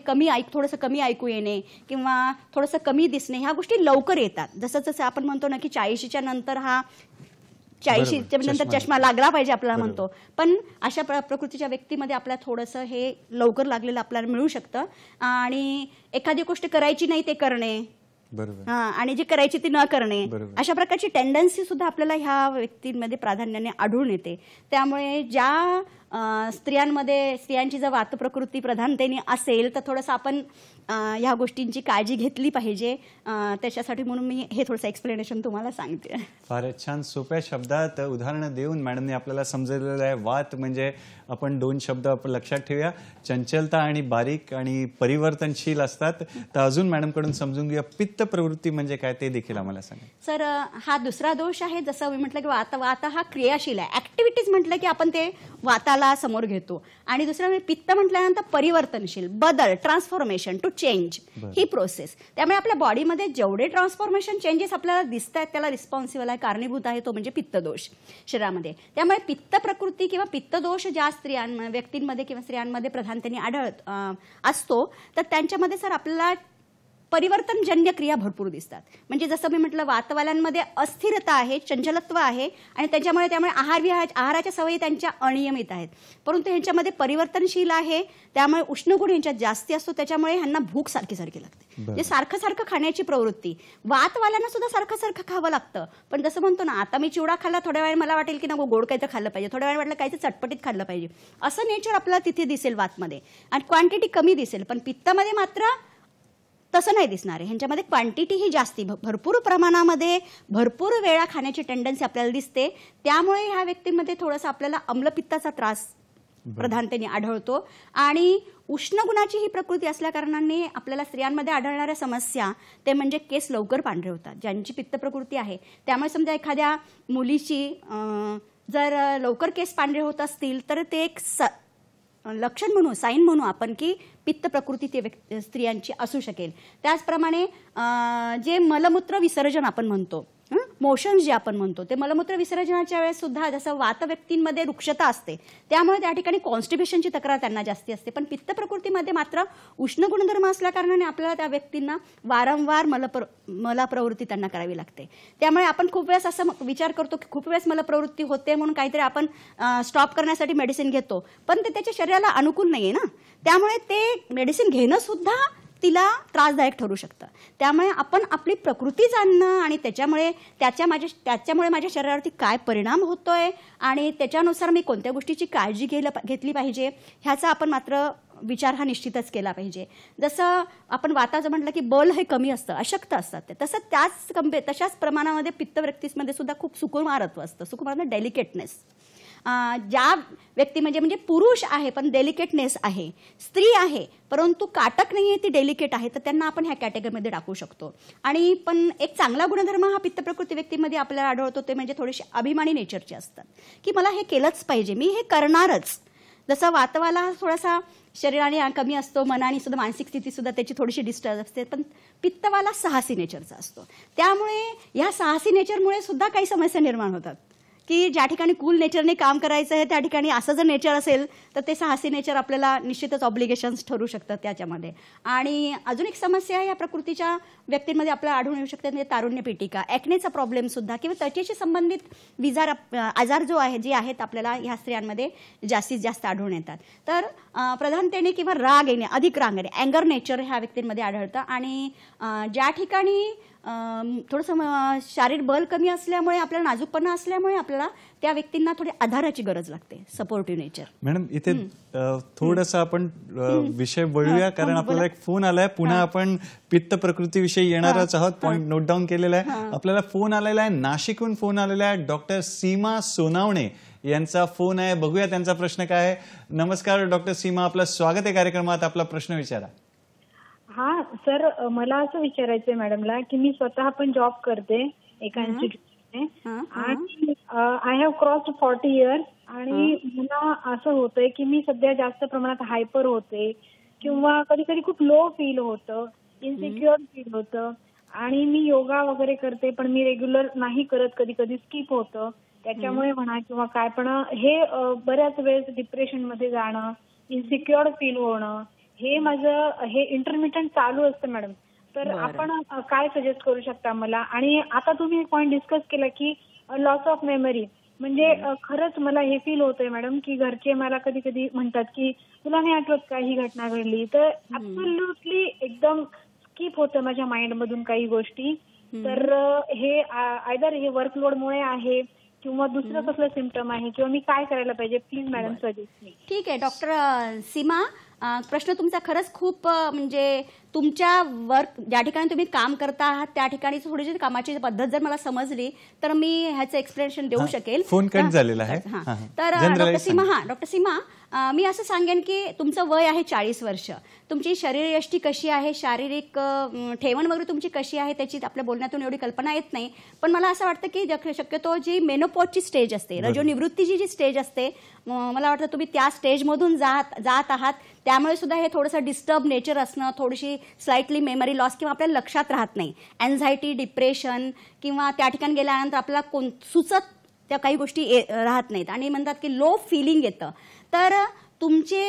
थोडंसं कमी ऐकू येणे किंवा थोडंसं कमी दिसणे ह्या गोष्टी लवकर येतात. जसं जसं आपण म्हणतो ना की 40च्या नंतर 40च्या नंतर चष्मा लागला पाहिजे आपल्याला म्हणतो, पण अशा प्रकृतीच्या व्यक्तीमध्ये आपल्याला थोडंसं हे लवकर लागलेलं आपल्याला मिळू शकतं. आणि एखादी गोष्ट करायची नाही ते करणे, आणि जी करायची ती न करणे, अशा प्रकारची टेंडन्सी सुद्धा आपल्याला ह्या व्यक्तींमध्ये प्राधान्याने आढळून येते. त्यामुळे ज्या स्त्रियांची जर वातप्रकृती प्रधानतेने असेल तर थोडंसं आपण ह्या गोष्टींची काळजी घेतली पाहिजे. त्याच्यासाठी म्हणून मी हे थोडंसं एक्सप्लेनेशन तुम्हाला सांगते. फारच छान सोप्या शब्दात उदाहरणं देऊन मॅडमने आपल्याला समजलेलं आहे. वात म्हणजे आपण 2 शब्द आपण लक्षात ठेवूया, चंचलता आणि बारीक आणि परिवर्तनशील असतात. तर अजून मॅडमकडून समजून घेऊया पित्त प्रवृत्ती म्हणजे काय ते देखील आम्हाला सांगा. सर हा दुसरा दोष आहे. जसं मी म्हटलं की वात हा क्रियाशील आहे, ऍक्टिव्हिटीज म्हटलं की आपण ते वाताला समोर घेतो. आणि दुसरं म्हणजे पित्त म्हटल्यानंतर परिवर्तनशील, बदल, ट्रान्सफॉर्मेशन, टू चेंज ही प्रोसेस. त्यामुळे आपल्या बॉडीमध्ये जेवढे ट्रान्सफॉर्मेशन चेंजेस आपल्याला दिसत आहेत त्याला रिस्पॉन्सिबल आहे, कारणीभूत आहे तो म्हणजे पित्तदोष शरीरामध्ये. त्यामुळे पित्त प्रकृती किंवा पित्तदोष ज्या व्यक्तींमध्ये किंवा स्त्रियांमध्ये प्रधानतेने असतो तर त्यांच्यामध्ये सर आपल्याला परिवर्तनजन्य क्रिया भरपूर दिसतात. म्हणजे जसं मी म्हटलं, वातवाल्यांमध्ये अस्थिरता आहे, चंचलत्व आहे आणि त्यामुळे आहाराच्या सवयी त्यांच्या अनियमित आहेत. परंतु ह्यांच्यामध्ये परिवर्तनशील आहे, त्यामुळे उष्णगुण ह्यांच्यात जास्ती असतो, त्याच्यामुळे ह्यांना भूक सारखी लागते. म्हणजे सारखं खाण्याची प्रवृत्ती. वातवाल्यांना सुद्धा सारखं खावं लागतं. पण जसं म्हणतो ना, आता मी चिवडा खाल्ला, थोड्या वेळ मला वाटेल की नको गोड काहीतरी खाल्लं पाहिजे, थोड्या वेळ वाटलं काहीतरी चटपटीत खाल्लं पाहिजे, असं नेचर आपल्याला तिथे दिसेल वातमध्ये. आणि क्वांटिटी कमी दिसेल. पण पित्तामध्ये मात्र तसं नाही दिसणार आहे. ह्यांच्यामध्ये क्वांटिटी ही जास्ती, भरपूर प्रमाणामध्ये भरपूर वेळा खाण्याची टेंडन्सी आपल्याला दिसते. त्यामुळे ह्या व्यक्तींमध्ये थोडंसं आपल्याला अम्लपित्ताचा त्रास प्रधानतेने आढळतो. आणि उष्ण गुणाची ही प्रकृती असल्याकारणाने आपल्याला स्त्रियांमध्ये आढळणाऱ्या समस्या ते म्हणजे केस लवकर पांढरे होतात. ज्यांची पित्त प्रकृती आहे, त्यामुळे समजा एखाद्या मुलीची जर लवकर केस पांढरे होत असतील तर ते एक लक्षण म्हणू, साईन म्हणू आपण की पित्त प्रकृती ते स्त्रियांची असू शकेल. त्याचप्रमाणे जे मलमूत्र विसर्जन आपण म्हणतो, मोशन्स जे आपण म्हणतो, ते मलमूत्र विसर्जनाच्या वेळेस सुद्धा जसं वात व्यक्तींमध्ये रुक्षता असते, त्यामुळे त्या ठिकाणी कॉन्स्टिपेशनची तक्रार त्यांना जास्ती असते. पण पित्त प्रकृतीमध्ये मात्र उष्ण गुणधर्म असल्याकारणाने आपल्याला त्या व्यक्तींना वारंवार मलप्रवृत्ती त्यांना करावी लागते. त्यामुळे आपण खूप वेळेस असं विचार करतो की खूप वेळेस मलप्रवृत्ती होते म्हणून काहीतरी आपण स्टॉप करण्यासाठी मेडिसिन घेतो, पण ते त्याच्या शरीराला अनुकूल नाहीये ना, त्यामुळे ते मेडिसिन घेणं सुद्धा तिला त्रासदायक ठरू शकतं. त्यामुळे आपण आपली प्रकृती जाणणं आणि त्याच्यामुळे माझ्या शरीरावरती काय परिणाम होतोय आणि त्याच्यानुसार मी कोणत्या गोष्टीची काळजी घेतली पाहिजे ह्याचा आपण मात्र विचार हा निश्चितच केला पाहिजे. जसं आपण वाताचं म्हटलं की बल हे कमी असतं, अशक्त असतात ते, तसं तशाच प्रमाणामध्ये पित्त व्यक्तीमध्ये सुद्धा खूप सुकुमारत्व असतं. सुकुमार डेलिकेटनेस. ज्या व्यक्ती म्हणजे पुरुष आहे पण डेलिकेटनेस आहे, स्त्री आहे परंतु काटक नाही आहे, ती डेलिकेट आहे, तर त्यांना आपण ह्या कॅटेगरीमध्ये टाकू शकतो. आणि पण एक चांगला गुणधर्म हा पित्त प्रकृती व्यक्तीमध्ये आपल्याला आढळतो, ते म्हणजे थोडेसे अभिमानी नेचरचे असतात की मला हे केलंच पाहिजे, मी हे करणारच. जसं वातवाला थोडासा शरीराने कमी असतो, मनाने सुद्धा, मानसिक स्थिती सुद्धा त्याची थोडीशी डिस्टर्ब असते, पण पित्तवाला साहसी नेचरचा असतो. त्यामुळे या साहसी नेचरमुळे सुद्धा काही समस्या निर्माण होतात की ज्या ठिकाणी कूल नेचरने काम करायचं आहे त्या ठिकाणी असं जर नेचर असेल तर ते साहसी नेचर आपल्याला निश्चितच ऑब्लिगेशन्स ठरू शकतात त्याच्यामध्ये. आणि अजून एक समस्या या प्रकृतीच्या व्यक्तींमध्ये आपल्याला आढळून येऊ शकते, म्हणजे तारुण्य पेटिका, ॲक्नेचा प्रॉब्लेम सुद्धा किंवा त्वचेशी संबंधित आजार जे आहेत आपल्याला ह्या स्त्रियांमध्ये जास्तीत जास्त आढळून येतात. तर प्रधानतेने किंवा राग येणे, अधिक राग येणे, अँगर नेचर ह्या व्यक्तींमध्ये आढळतं. आणि ज्या ठिकाणी थोडंसं शारीरिक बल कमी असल्यामुळे, आपल्याला नाजूकपणा असल्यामुळे आपल्याला त्या व्यक्तींना थोडी आधाराची गरज लागते, सपोर्टिव्ह नेचर. मॅडम इथे थोडंसं आपण विषय वळूया, कारण आपल्याला एक फोन आलाय. पुन्हा आपण पित्त प्रकृतीविषयी येणारच आहोत, पॉइंट नोट डाऊन केलेला आहे. आपल्याला फोन आलेला आहे, नाशिकहून फोन आलेला आहे. डॉक्टर सीमा सोनावणे यांचा फोन आहे. बघूया त्यांचा प्रश्न काय आहे. नमस्कार डॉक्टर सीमा, आपलं स्वागत आहे कार्यक्रमात. आपला प्रश्न विचारा. हा सर, मला असं विचारायचंय मॅडमला की मी स्वतः पण जॉब करते एका इन्स्टिट्यूटमध्ये आणि आय हॅव क्रॉस्ड 40 इयर्स आणि मला असं होतंय की मी सध्या जास्त प्रमाणात हायपर होते किंवा कधी कधी खूप लो फील होतं, इन्सिक्युअर फील होतं आणि मी योगा वगैरे करते पण मी रेग्युलर नाही करत, कधी कधी स्किप होतं त्याच्यामुळे म्हणा किंवा काय, पण हे बऱ्याच वेळेस डिप्रेशन मध्ये जाणं, इन्सिक्युअर फील होणं, हे माझं इंटरमिटंट चालू असतं मॅडम. तर आपण काय सजेस्ट करू शकता मला? आणि आता तुम्ही एक पॉईंट डिस्कस केला की लॉस ऑफ मेमरी, म्हणजे खरंच मला हे फील होतंय मॅडम की घरचे मला कधी कधी म्हणतात की तुला नाही आठवत का ही घटना घडली, तर ऍब्सोल्युटली एकदम स्किप होतं माझ्या माइंड मधून काही गोष्टी. तर हे आयदर हे वर्कलोडमुळे आहे किंवा दुसरं कसलं सिम्पटम आहे किंवा मी काय करायला पाहिजे, प्लीज मॅडम सजेस्ट मी. ठीक आहे डॉक्टर सीमा, प्रश्न तुमचा खरंच खूप म्हणजे तुमच्या वर्क ज्या ठिकाणी तुम्ही काम करता आहात त्या ठिकाणी थोडीशी कामाची पद्धत जर मला समजली तर मी ह्याचं एक्सप्लेनेशन देऊ शकेल. फोन कट झालेला आहे. तर डॉक्टर सीमा, मी असं सांगेन की तुमचं वय आहे 40 वर्ष, तुमची शरीरयष्टी कशी आहे, शारीरिक ठेवण वगैरे तुमची कशी आहे त्याची आपल्या बोलण्यातून एवढी कल्पना येत नाही. पण मला असं वाटतं की शक्यतो जी मेनोपॉजची स्टेज असते, रजोनिवृत्तीची जी स्टेज असते, मला वाटतं तुम्ही त्या स्टेजमधून जात आहात. त्यामुळे सुद्धा हे थोडंसं डिस्टर्ब नेचर असणं, थोडीशी स्लाइटली मेमरी लॉस किंवा आपल्याला लक्षात राहत नाही, अँझायटी, डिप्रेशन किंवा त्या ठिकाणी गेल्यानंतर आपल्याला सुचत त्या काही गोष्टी राहत नाहीत आणि म्हणतात की लो फिलिंग येतं. तर तुमचे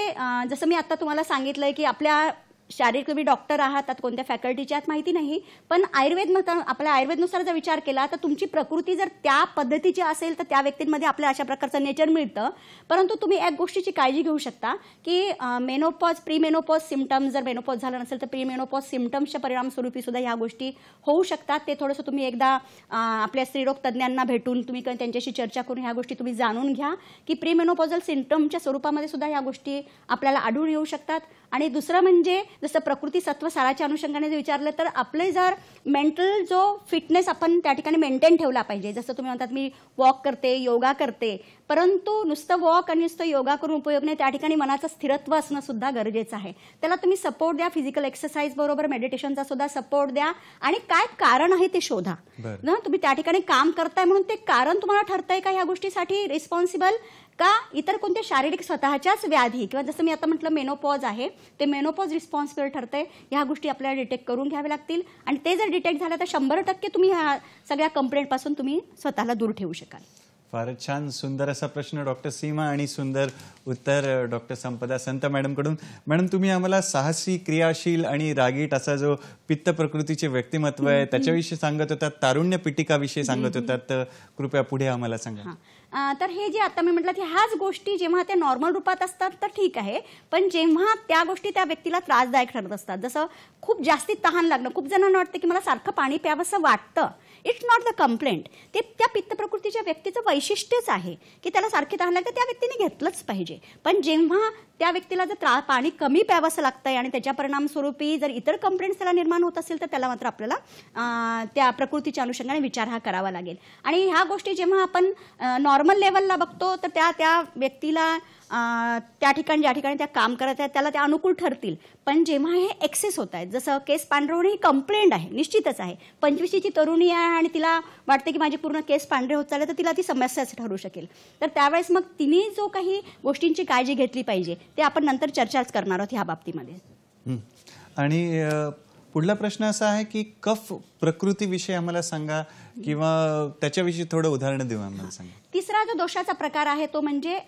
जसं मी आता तुम्हाला सांगितलंय की आपल्या शारीरिक तुम्ही डॉक्टर आहात, आता कोणत्या फॅकल्टीच्या आहात माहिती नाही, पण आपल्या आयुर्वेदनुसार जर विचार केला तर तुमची प्रकृती जर त्या पद्धतीची असेल तर त्या व्यक्तींमध्ये आपल्याला अशा प्रकारचं नेचर मिळतं. परंतु तुम्ही एक गोष्टीची काळजी घेऊ शकता की मेनोपॉज, प्री मेनोपॉज सिम्पटम्स, जर मेनोपॉज झाला नसेल तर प्री मेनोपॉज सिम्पटम्सच्या परिणामस्वरूपी सुद्धा ह्या गोष्टी होऊ शकतात. ते थोडंसं तुम्ही एकदा आपल्या स्त्रीरोग तज्ज्ञांना भेटून तुम्ही त्यांच्याशी चर्चा करून ह्या गोष्टी तुम्ही जाणून घ्या की प्री मेनोपॉझल सिम्पटमच्या स्वरूपामध्ये सुद्धा ह्या गोष्टी आपल्याला आढळून येऊ शकतात. आणि दुसरं म्हणजे जसं प्रकृती सत्व साराच्या अनुषंगाने जर विचारलं तर आपले जर मेंटल जो फिटनेस आपण त्या ठिकाणी मेंटेन ठेवला पाहिजे. जसं तुम्ही म्हणतात मी वॉक करते, योगा करते, परंतु नुसतं वॉक आणि नुसतं योगा करून उपयोग नाही, त्या ठिकाणी मनाचं स्थिरत्व असणं सुद्धा गरजेचं आहे. त्याला तुम्ही सपोर्ट द्या, फिजिकल एक्सरसाइज बरोबर मेडिटेशनचा सुद्धा सपोर्ट द्या आणि काय कारण आहे ते शोधा ना. तुम्ही त्या ठिकाणी काम करताय म्हणून ते कारण तुम्हाला ठरतंय का ह्या गोष्टीसाठी रिस्पॉन्सिबल, का इतर कोणत्या शारीरिक स्वतःच्याच व्याधी किंवा जसं मी आता म्हटलं मेनोपॉज आहे ते मेनोपॉज रिस्पॉन्सिबल ठरतंय. ह्या गोष्टी आपल्याला डिटेक्ट करून घ्याव्या लागतील आणि ते जर डिटेक्ट झालं तर 100% तुम्ही ह्या सगळ्या कंप्लेंटपासून तुम्ही स्वतःला दूर ठेवू शकाल. फारच छान, सुंदर असा प्रश्न डॉक्टर सीमा आणि सुंदर उत्तर डॉक्टर संपदा संत मॅडमकडून. मॅडम, तुम्ही आम्हाला साहसी, क्रियाशील आणि रागीट असा जो पित्त प्रकृतीचे व्यक्तिमत्व आहे त्याच्याविषयी सांगत होतात, तारुण्य पिटिकाविषयी सांगत होतात, तर कृपया पुढे आम्हाला सांगा. तर हे जे आता मी म्हटलं की ह्याच गोष्टी जेव्हा त्या नॉर्मल रूपात असतात तर ठीक आहे, पण जेव्हा त्या गोष्टी त्या व्यक्तीला त्रासदायक ठरत असतात, जसं खूप जास्ती तहान लागणं, खूप जणांना वाटतं की मला सारखं पाणी प्यावंसं वाटतं, इट्स नॉट द कंप्लेंट. ते त्या पित्त प्रकृतीच्या व्यक्तीचं वैशिष्ट्यच आहे की त्याला सारखी तहान लागते, त्या व्यक्तीने घेतलंच पाहिजे. पण जेव्हा त्या व्यक्तीला जर पाणी कमी प्यावंसं लागतंय आणि त्याच्या परिणामस्वरूपी जर इतर कंप्लेंट्स त्याला निर्माण होत असेल तर त्याला मात्र आपल्याला त्या प्रकृतीच्या अनुषंगाने विचार हा करावा लागेल. आणि ह्या गोष्टी जेव्हा आपण नॉर्मल लेवलला बघतो तर त्या व्यक्तीला त्या ठिकाणी ज्या ठिकाणी त्या काम करत आहेत त्याला त्या अनुकूल ठरतील. पण जेव्हा हे एक्सेस होत आहेत, जसं केस पांढरे होणे ही कंप्लेंट आहे, निश्चितच आहे. 25ची तरुणी आहे आणि तिला वाटते की माझे पूर्ण केस पांढरे होत चालले तर तिला ती समस्याच ठरू शकेल. तर त्यावेळेस मग तिने जो काही गोष्टींची काळजी घेतली पाहिजे ते आपण नंतर चर्चाच करणार आहोत ह्या बाबतीमध्ये. आणि पुढला प्रश्न असा आहे की कफ प्रकृतीविषयी आम्हाला सांगा किंवा त्याच्याविषयी थोडं उदाहरण देऊ आम्हाला सांगा. तिसरा जो दोषाचा प्रकार आहे तो म्हणजे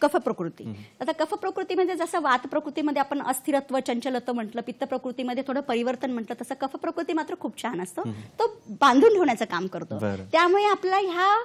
कफ प्रकृती. आता कफ प्रकृतीमध्ये जसं वात प्रकृतीमध्ये आपण अस्थिरत्व, चंचलत्व म्हटलं, पित्त प्रकृतीमध्ये थोडं परिवर्तन म्हटलं, तसं कफ प्रकृती मात्र खूप छान असतं, तो बांधून ठेवण्याचं काम करतो. त्यामुळे आपला ह्या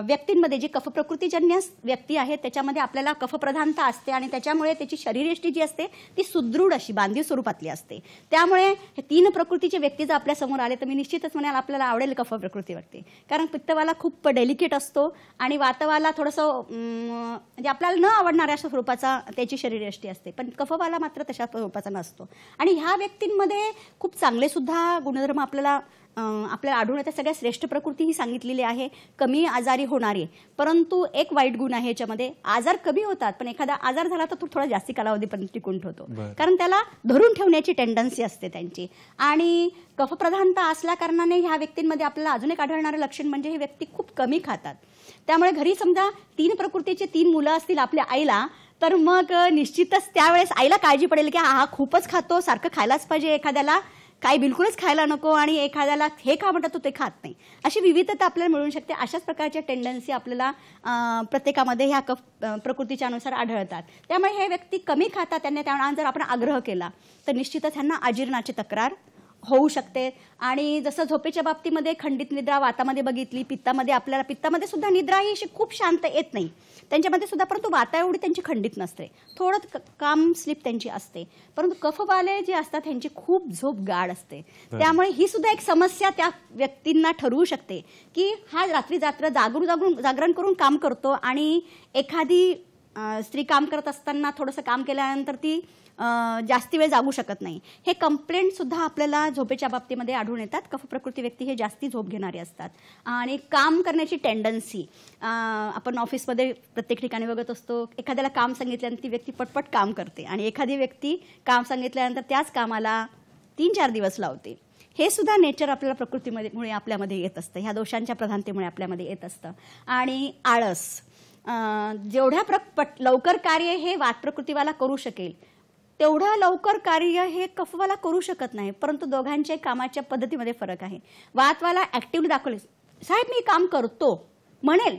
व्यक्तींमध्ये जी कफ प्रकृतीजन्य व्यक्ती आहे त्याच्यामध्ये आपल्याला कफप्रधानता असते आणि त्याच्यामुळे त्याची शरीरयष्टी जी असते ती सुदृढ अशी बांधीव स्वरूपातली असते. त्यामुळे हे 3 प्रकृतीचे व्यक्ती जर आपल्या समोर आले तर मी निश्चितच म्हणाल आपल्याला आवडेल कफ प्रकृती व्यक्ती, कारण पित्तवाला खूप डेलिकेट असतो आणि वातवाला थोडंसं म्हणजे आपल्याला न आवडणाऱ्या स्वरूपाचा त्याची शरीरयष्टी असते, पण कफवाला मात्र तशा स्वरूपाचा नसतो. आणि ह्या व्यक्तींमध्ये खूप चांगले सुद्धा गुणधर्म आपल्याला आढळून येतात. सगळ्यात श्रेष्ठ प्रकृती ही सांगितलेली आहे, कमी आजारी होणारी. परंतु एक वाईट गुण आहे याच्यामध्ये, आजार कमी होतात पण एखादा आजार झाला तर तो थोडा जास्ती कालावधीपर्यंत टिकून ठेवतो, कारण त्याला धरून ठेवण्याची टेंडन्सी असते त्यांची. आणि कफप्रधानता असल्या कारणाने ह्या व्यक्तींमध्ये आपल्याला अजून एक आढळणारं लक्षण म्हणजे ही व्यक्ती खूप कमी खातात. त्यामुळे घरी समजा 3 प्रकृतीचे 3 मुलं असतील आपल्या आईला, तर मग निश्चितच त्यावेळेस आईला काळजी पडेल की हा खूपच खातो, सारखं खायलाच पाहिजे, एखाद्याला काही बिलकुलच खायला नको आणि एखाद्याला हे खा म्हणतात तो ते खात नाही, अशी विविधता आपल्याला मिळू शकते. अशाच प्रकारच्या टेंडन्सी आपल्याला प्रत्येकामध्ये ह्या कफ प्रकृतीच्या अनुसार आढळतात. त्यामुळे हे व्यक्ती कमी खातात, त्यांना जर आपण आग्रह केला तर निश्चितच त्यांना अजीर्णाची तक्रार होऊ शकते. आणि जसं झोपेच्या बाबतीमध्ये खंडित निद्रा वातामध्ये बघितली, पित्तामध्ये सुद्धा निद्रा ही अशी खूप शांत येत नाही त्यांच्यामध्ये सुद्धा, परंतु वाता एवढी त्यांची खंडित नसते, थोडं काम स्लीप त्यांची असते. परंतु कफवाले जे असतात त्यांची खूप झोप गाढ असते. त्यामुळे ही सुद्धा एक समस्या त्या व्यक्तींना ठरवू शकते की हा रात्री जागरण करून काम करतो आणि एखादी स्त्री काम करत असताना थोडंसं काम केल्यानंतर ती जास्ती वेळ जागू शकत नाही. हे कंप्लेंट सुद्धा आपल्याला झोपेच्या बाबतीमध्ये आढळून येतात. कफ प्रकृती व्यक्ती हे जास्ती झोप घेणारे असतात. आणि काम करण्याची टेंडन्सी आपण ऑफिसमध्ये प्रत्येक ठिकाणी बघत असतो, एखाद्याला काम सांगितल्यानंतर ती व्यक्ती पटपट काम करते आणि एखादी व्यक्ती काम सांगितल्यानंतर त्याच कामाला 3-4 दिवस लावते. हे सुद्धा नेचर आपल्याला प्रकृतीमुळे आपल्यामध्ये येत असतं, ह्या दोषांच्या प्रधानतेमुळे आपल्यामध्ये येत असतं. आणि आळस, जेवढ्या लवकर कार्य हे वात प्रकृतीवाला करू शकेल तेवढं लवकर कार्य हे कफवाला करू शकत नाही. परंतु दोघांच्या कामाच्या पद्धतीमध्ये फरक आहे. वातवाला ऍक्टिव्हली दाखवले, साहेब मी काम करतो म्हणेल,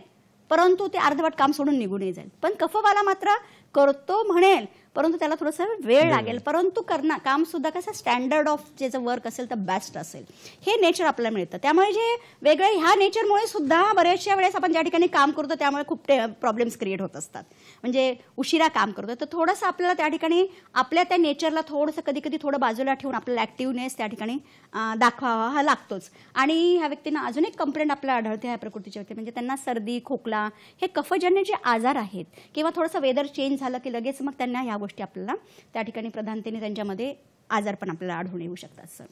परंतु ते अर्धवट काम सोडून निघूनही जाईल. पण कफवाला मात्र करतो म्हणेल, परंतु त्याला थोडंसं वेळ लागेल, परंतु काम सुद्धा कसं स्टँडर्ड ऑफ ज्याचं वर्क असेल तर बेस्ट असेल, हे नेचर आपल्याला मिळतं. त्यामुळे जे वेगळे ह्या नेचरमुळे सुद्धा बऱ्याचशा वेळेस आपण ज्या ठिकाणी काम करतो त्यामुळे खूप प्रॉब्लेम्स क्रिएट होत असतात. म्हणजे उशिरा काम करतो तर थोडंसं आपल्याला त्या ठिकाणी आपल्या त्या नेचरला थोडंसं कधी कधी थोडं बाजूला ठेवून आपल्याला ॲक्टिव्हनेस त्या ठिकाणी दाखवावा हा लागतोच. आणि ह्या व्यक्तींना अजून एक कंप्लेंट आपल्याला आढळते ह्या प्रकृतीच्या व्यक्ती, म्हणजे त्यांना सर्दी, खोकला हे कफजन्य जे आजार आहेत किंवा थोडंसं वेदर चेंज झालं की लगेच मग त्यांना ह्या गोष्टी आपल्याला त्या ठिकाणी प्रधानतेने त्यांच्यामध्ये आजार पण आपल्याला आढळून येऊ शकतात. सर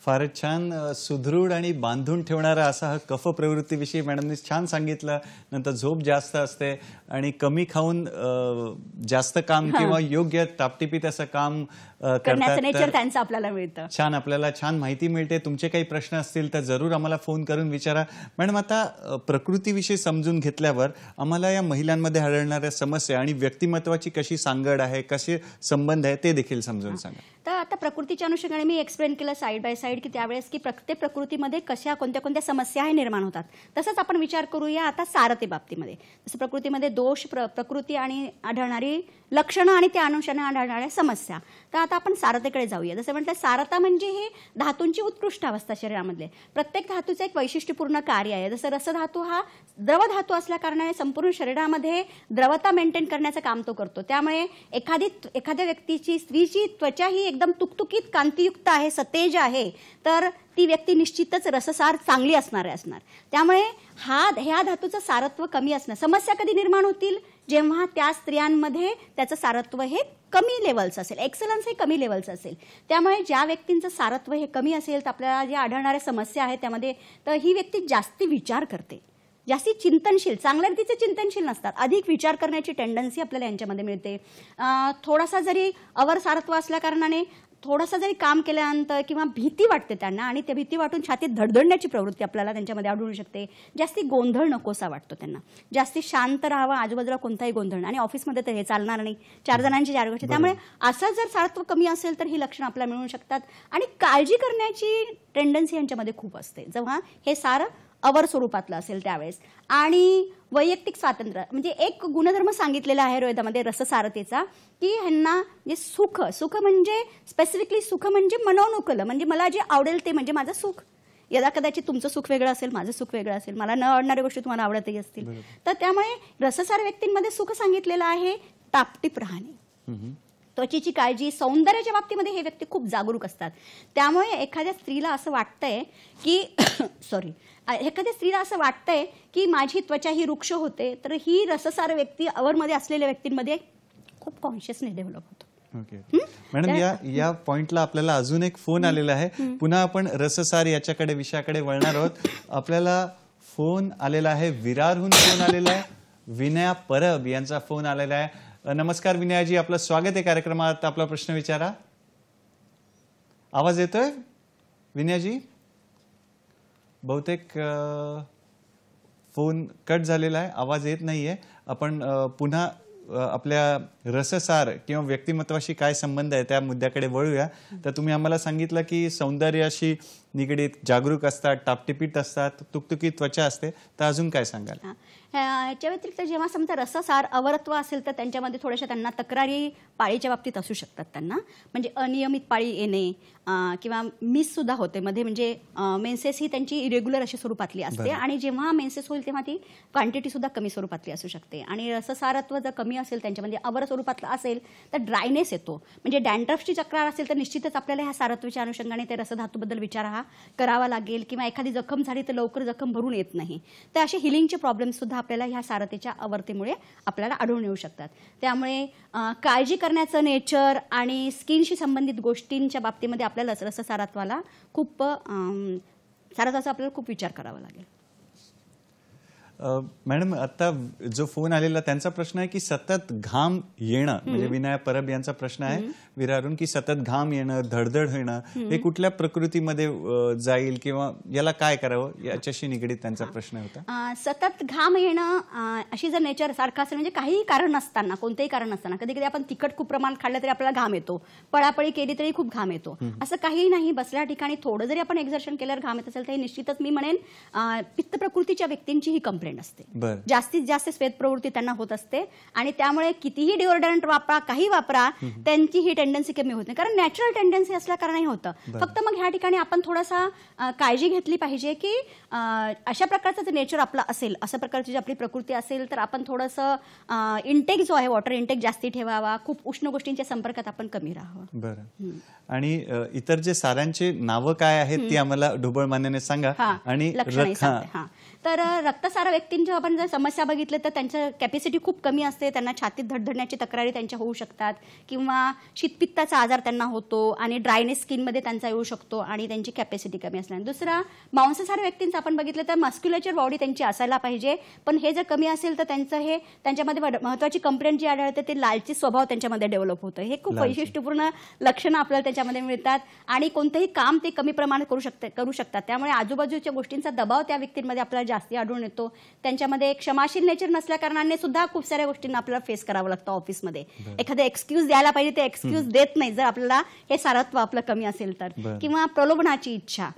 फारच छान, सुदृढ आणि बांधून ठेवणारा असा हा कफ प्रवृत्तीविषयी मॅडमने छान सांगितलं. नंतर झोप जास्त असते आणि कमी खाऊन जास्त काम किंवा योग्य टापटिपीत असं काम करण्याचं नेचर त्यांचं आपल्याला मिळतं. छान, आपल्याला छान माहिती मिळते. तुमचे काही प्रश्न असतील तर जरूर आम्हाला फोन करून विचारा. मॅडम, आता प्रकृतीविषयी समजून घेतल्यावर आम्हाला या महिलांमध्ये आढळणाऱ्या समस्या आणि व्यक्तिमत्वाची कशी सांगड आहे, कसे संबंध आहे ते देखील समजून सांगा. तर आता प्रकृतीच्या अनुषंगाने मी एक्सप्लेन केलं साईड बाय साईड की त्यावेळेस की प्रत्येक प्रकृतीमध्ये कशा कोणत्या कोणत्या समस्या हे निर्माण होतात. तसंच आपण विचार करूया आता सारते बाबतीमध्ये. जसं प्रकृतीमध्ये दोष, प्रकृती आणि आढळणारी लक्षणं आणि त्या अनुषंगाने आढळणाऱ्या समस्या. तर आता आपण सारतेकडे जाऊया. जसं म्हटलं, सारता म्हणजे हे धातूंची उत्कृष्ट अवस्था शरीरामधले. प्रत्येक धातूचं एक वैशिष्ट्यपूर्ण कार्य आहे. जसं रसधातू हा द्रव धातू असल्या कारणाने संपूर्ण शरीरामध्ये द्रवता मेंटेन करण्याचं काम तो करतो. त्यामुळे एखाद्या व्यक्तीची, स्त्रीची त्वचा ही एकदम तुकतुकीत, कांतीयुक्त आहे, सतेज आहे, तर ती व्यक्ती निश्चितच रससार चांगली असणार. त्यामुळे ह्या धातूचं सारत्व कमी असणं. समस्या कधी निर्माण होतील? जेव्हा त्या स्त्रियांमध्ये त्याचं सारत्व हे कमी लेवलचं असेल, एक्सलन्स हे कमी लेवलचं असेल. त्यामुळे ज्या व्यक्तींचं सारत्व हे कमी असेल तर आपल्याला ज्या आढळणाऱ्या समस्या आहेत त्यामध्ये, तर ही व्यक्ती जास्ती विचार करते, जास्ती चिंतनशील, चांगल्या रीतीचे चिंतनशील नसतात, अधिक विचार करण्याची टेंडन्सी आपल्याला यांच्यामध्ये मिळते. थोडासा जरी अवर सारत्व असल्या कारणाने थोडंसं जरी काम केल्यानंतर किंवा भीती वाटते त्यांना आणि त्या भीती वाटून छातीत धडधडण्याची प्रवृत्ती आपल्याला त्यांच्यामध्ये आढळू शकते. जास्ती गोंधळ नकोसा वाटतो त्यांना, जास्ती शांत राहावं, आजूबाजूला कोणताही गोंधळ. आणि ऑफिसमध्ये तर हे चालणार नाही, 4 जणांची 4 गोष्टी. त्यामुळे असं जर सारत्व कमी असेल तर ही लक्षणं आपल्याला मिळू शकतात. आणि काळजी करण्याची टेंडन्सी यांच्यामध्ये खूप असते जेव्हा हे सार अवर स्वरूपातलं असेल त्यावेळेस. आणि वैयक्तिक स्वातंत्र्य म्हणजे एक गुणधर्म सांगितलेला आहे वेदामध्ये रससारतेचा, की ह्यांना जे सुख म्हणजे स्पेसिफिकली सुख म्हणजे मनोनुकूल, म्हणजे मला जे आवडेल ते म्हणजे माझं सुख. यदा कदाचित तुमचं सुख वेगळं असेल, माझं सुख वेगळं असेल, मला न आवडणाऱ्या गोष्टी तुम्हाला आवडतही असतील. तर त्यामुळे रससार व्यक्तींमध्ये सुख सांगितलेलं आहे टापटीप राहणे, त्वचेची काळजी, सौंदर्याच्या बाबतीमध्ये हे व्यक्ती खूप जागरूक असतात. त्यामुळे एखाद्या स्त्रीला असं वाटतंय की माझी त्वचा ही रुक्ष होते, तर ही रससार व्यक्ती अवरमध्ये असलेल्या व्यक्तींमध्ये खूप कॉन्शियसनेस डेव्हलप होतो. ओके मॅडम, या पॉइंटला आपल्याला अजून एक फोन आलेला आहे. पुन्हा आपण रससार याच्याकडे विषयाकडे वळणार आहोत. आपल्याला फोन आलेला आहे, विरारहून फोन आलेला आहे. विनया परब यांचा फोन आलेला आहे. नमस्कार विनयाजी, आपलं स्वागत आहे कार्यक्रमात. आपला प्रश्न विचारा. आवाज येतोय विनयाजी? बहुतेक फोन कट झालेला आहे, आवाज येत नाहीये. आपण पुन्हा आपल्या रससार किंवा व्यक्तिमत्वाशी काय संबंध आहे त्या मुद्द्याकडे वळूया. तर तुम्ही आम्हाला सांगितलं की सौंदर्याशी निगडीत जागरूक असतात, टापटिपीत असतात, तुकतुकीत त्वचा असते, तर अजून काय सांगाल? याच्या व्यतिरिक्त जेव्हा समजा रससार अवरत्व असेल तर त्यांच्यामध्ये थोड्याशा त्यांना तक्रारी पाळीच्या बाबतीत असू शकतात. त्यांना म्हणजे अनियमित पाळी येणे किंवा मिस सुद्धा होते मध्ये, म्हणजे मेन्सेस ही त्यांची इरेग्युलर अशा स्वरूपातली असते आणि जेव्हा मेन्सेस होईल तेव्हा ती क्वांटिटी सुद्धा कमी स्वरूपातली असू शकते. आणि रससारत्व जर कमी असेल त्यांच्यामध्ये, अवर स्वरूपातलं असेल तर ड्रायनेस येतो. म्हणजे डॅन्ड्रफची तक्रार असेल तर निश्चितच आपल्याला ह्या सारत्वाच्या अनुषंगाने ते रसधातूबद्दल विचार हा करावा लागेल. किंवा एखादी जखम झाली तर लवकर जखम भरून येत नाही, तर असे हिलिंगचे प्रॉब्लेम सुद्धा आपल्याला ह्या सारतेच्या अवर्तेमुळे आपल्याला आढळून येऊ शकतात. त्यामुळे काळजी करण्याचं नेचर आणि स्किनशी संबंधित गोष्टींच्या बाबतीमध्ये आपल्याला रससारत्वाला खूप सारत्वाचा आपल्याला खूप विचार करावा लागेल. मॅडम, आता जो फोन आलेला त्यांचा प्रश्न आहे की सतत घाम येणं, म्हणजे विनया परब यांचा प्रश्न आहे विरारून की सतत घाम येणं, धडधड होणं, हे कुठल्या प्रकृतीमध्ये जाईल किंवा याला काय करावं याच्याशी निगडीत त्यांचा प्रश्न होता. सतत घाम येणं अशी जर नेचर सारखं असेल, म्हणजे काही कारण नसताना, कोणतेही कारण नसताना, कधी कधी आपण तिखट खूप प्रमाण खाल्लं तरी आपल्याला घाम येतो, पळापळी केली तरी खूप घाम येतो, असं काही नाही. बसल्या ठिकाणी थोडं जरी आपण एक्झर्शन केल्यावर घाम येत असेल तर हे निश्चितच मी म्हणेन पित्त प्रकृतीच्या व्यक्तींची ही कंप्लेंट कंप्लेंट असते. बरं. जास्तीत जास्त श्वेत प्रवृत्ती त्यांना होत असते आणि त्यामुळे कितीही डिओड्रंट वापरा, काही वापरा, त्यांची ही टेंडन्सी कमी होत नाही, कारण नॅचरल टेंडन्सी असल्या कारणाने होतं. फक्त मग ह्या ठिकाणी आपण थोडासा काळजी घेतली पाहिजे की अशा प्रकारचं जर नेचर आपलं असेल, अशा प्रकारची जी आपली प्रकृती असेल, तर आपण थोडंसं इंटेक जो आहे, वॉटर इंटेक जास्ती ठेवावा, खूप उष्ण गोष्टींच्या संपर्कात आपण कमी राहावं. बरं. आणि इतर जे सारांची नावं काय आहेत ती आम्हाला ढोबळ मानेने सांगा. आणि तर रक्तसार व्यक्तींच्या आपण जर समस्या बघितल्या तर त्यांचं कॅपॅसिटी खूप कमी असते, त्यांना छातीत धडधडण्याची तक्रारी त्यांच्या होऊ शकतात किंवा शीतपित्ताचा आजार त्यांना होतो आणि ड्रायनेस स्किनमध्ये त्यांचा येऊ शकतो आणि त्यांची कॅपॅसिटी कमी असल्याने. दुसरा मांसाहारी व्यक्तींचं आपण बघितलं तर मस्क्युलेचर बॉडी त्यांची असायला पाहिजे, पण हे जर कमी असेल तर त्यांचं त्यांच्यामध्ये महत्वाची कंप्लेंट जी आढळते ते लालची स्वभाव त्यांच्यामध्ये डेव्हलप होतं. हे खूप वैशिष्ट्यपूर्ण लक्षणं आपल्याला त्याच्यामध्ये मिळतात आणि कोणतंही काम ते कमी प्रमाणात करू शकतात. त्यामुळे आजूबाजूच्या गोष्टींचा दबाव त्या व्यक्तींमध्ये आपल्याला जास्ती आढळून येतो. त्यांच्यामध्ये क्षमाशील नेचर नसल्या कारणाने सुद्धा खूप साऱ्या गोष्टींना आपल्याला फेस करावं लागतं ऑफिसमध्ये. एखादं एक्सक्यूज द्यायला पाहिजे ते एक्सक्यूज देत नाही जर आपल्याला हे सारत्व आपलं कमी असेल तर. किंवा प्रलोभनाची इच्छा,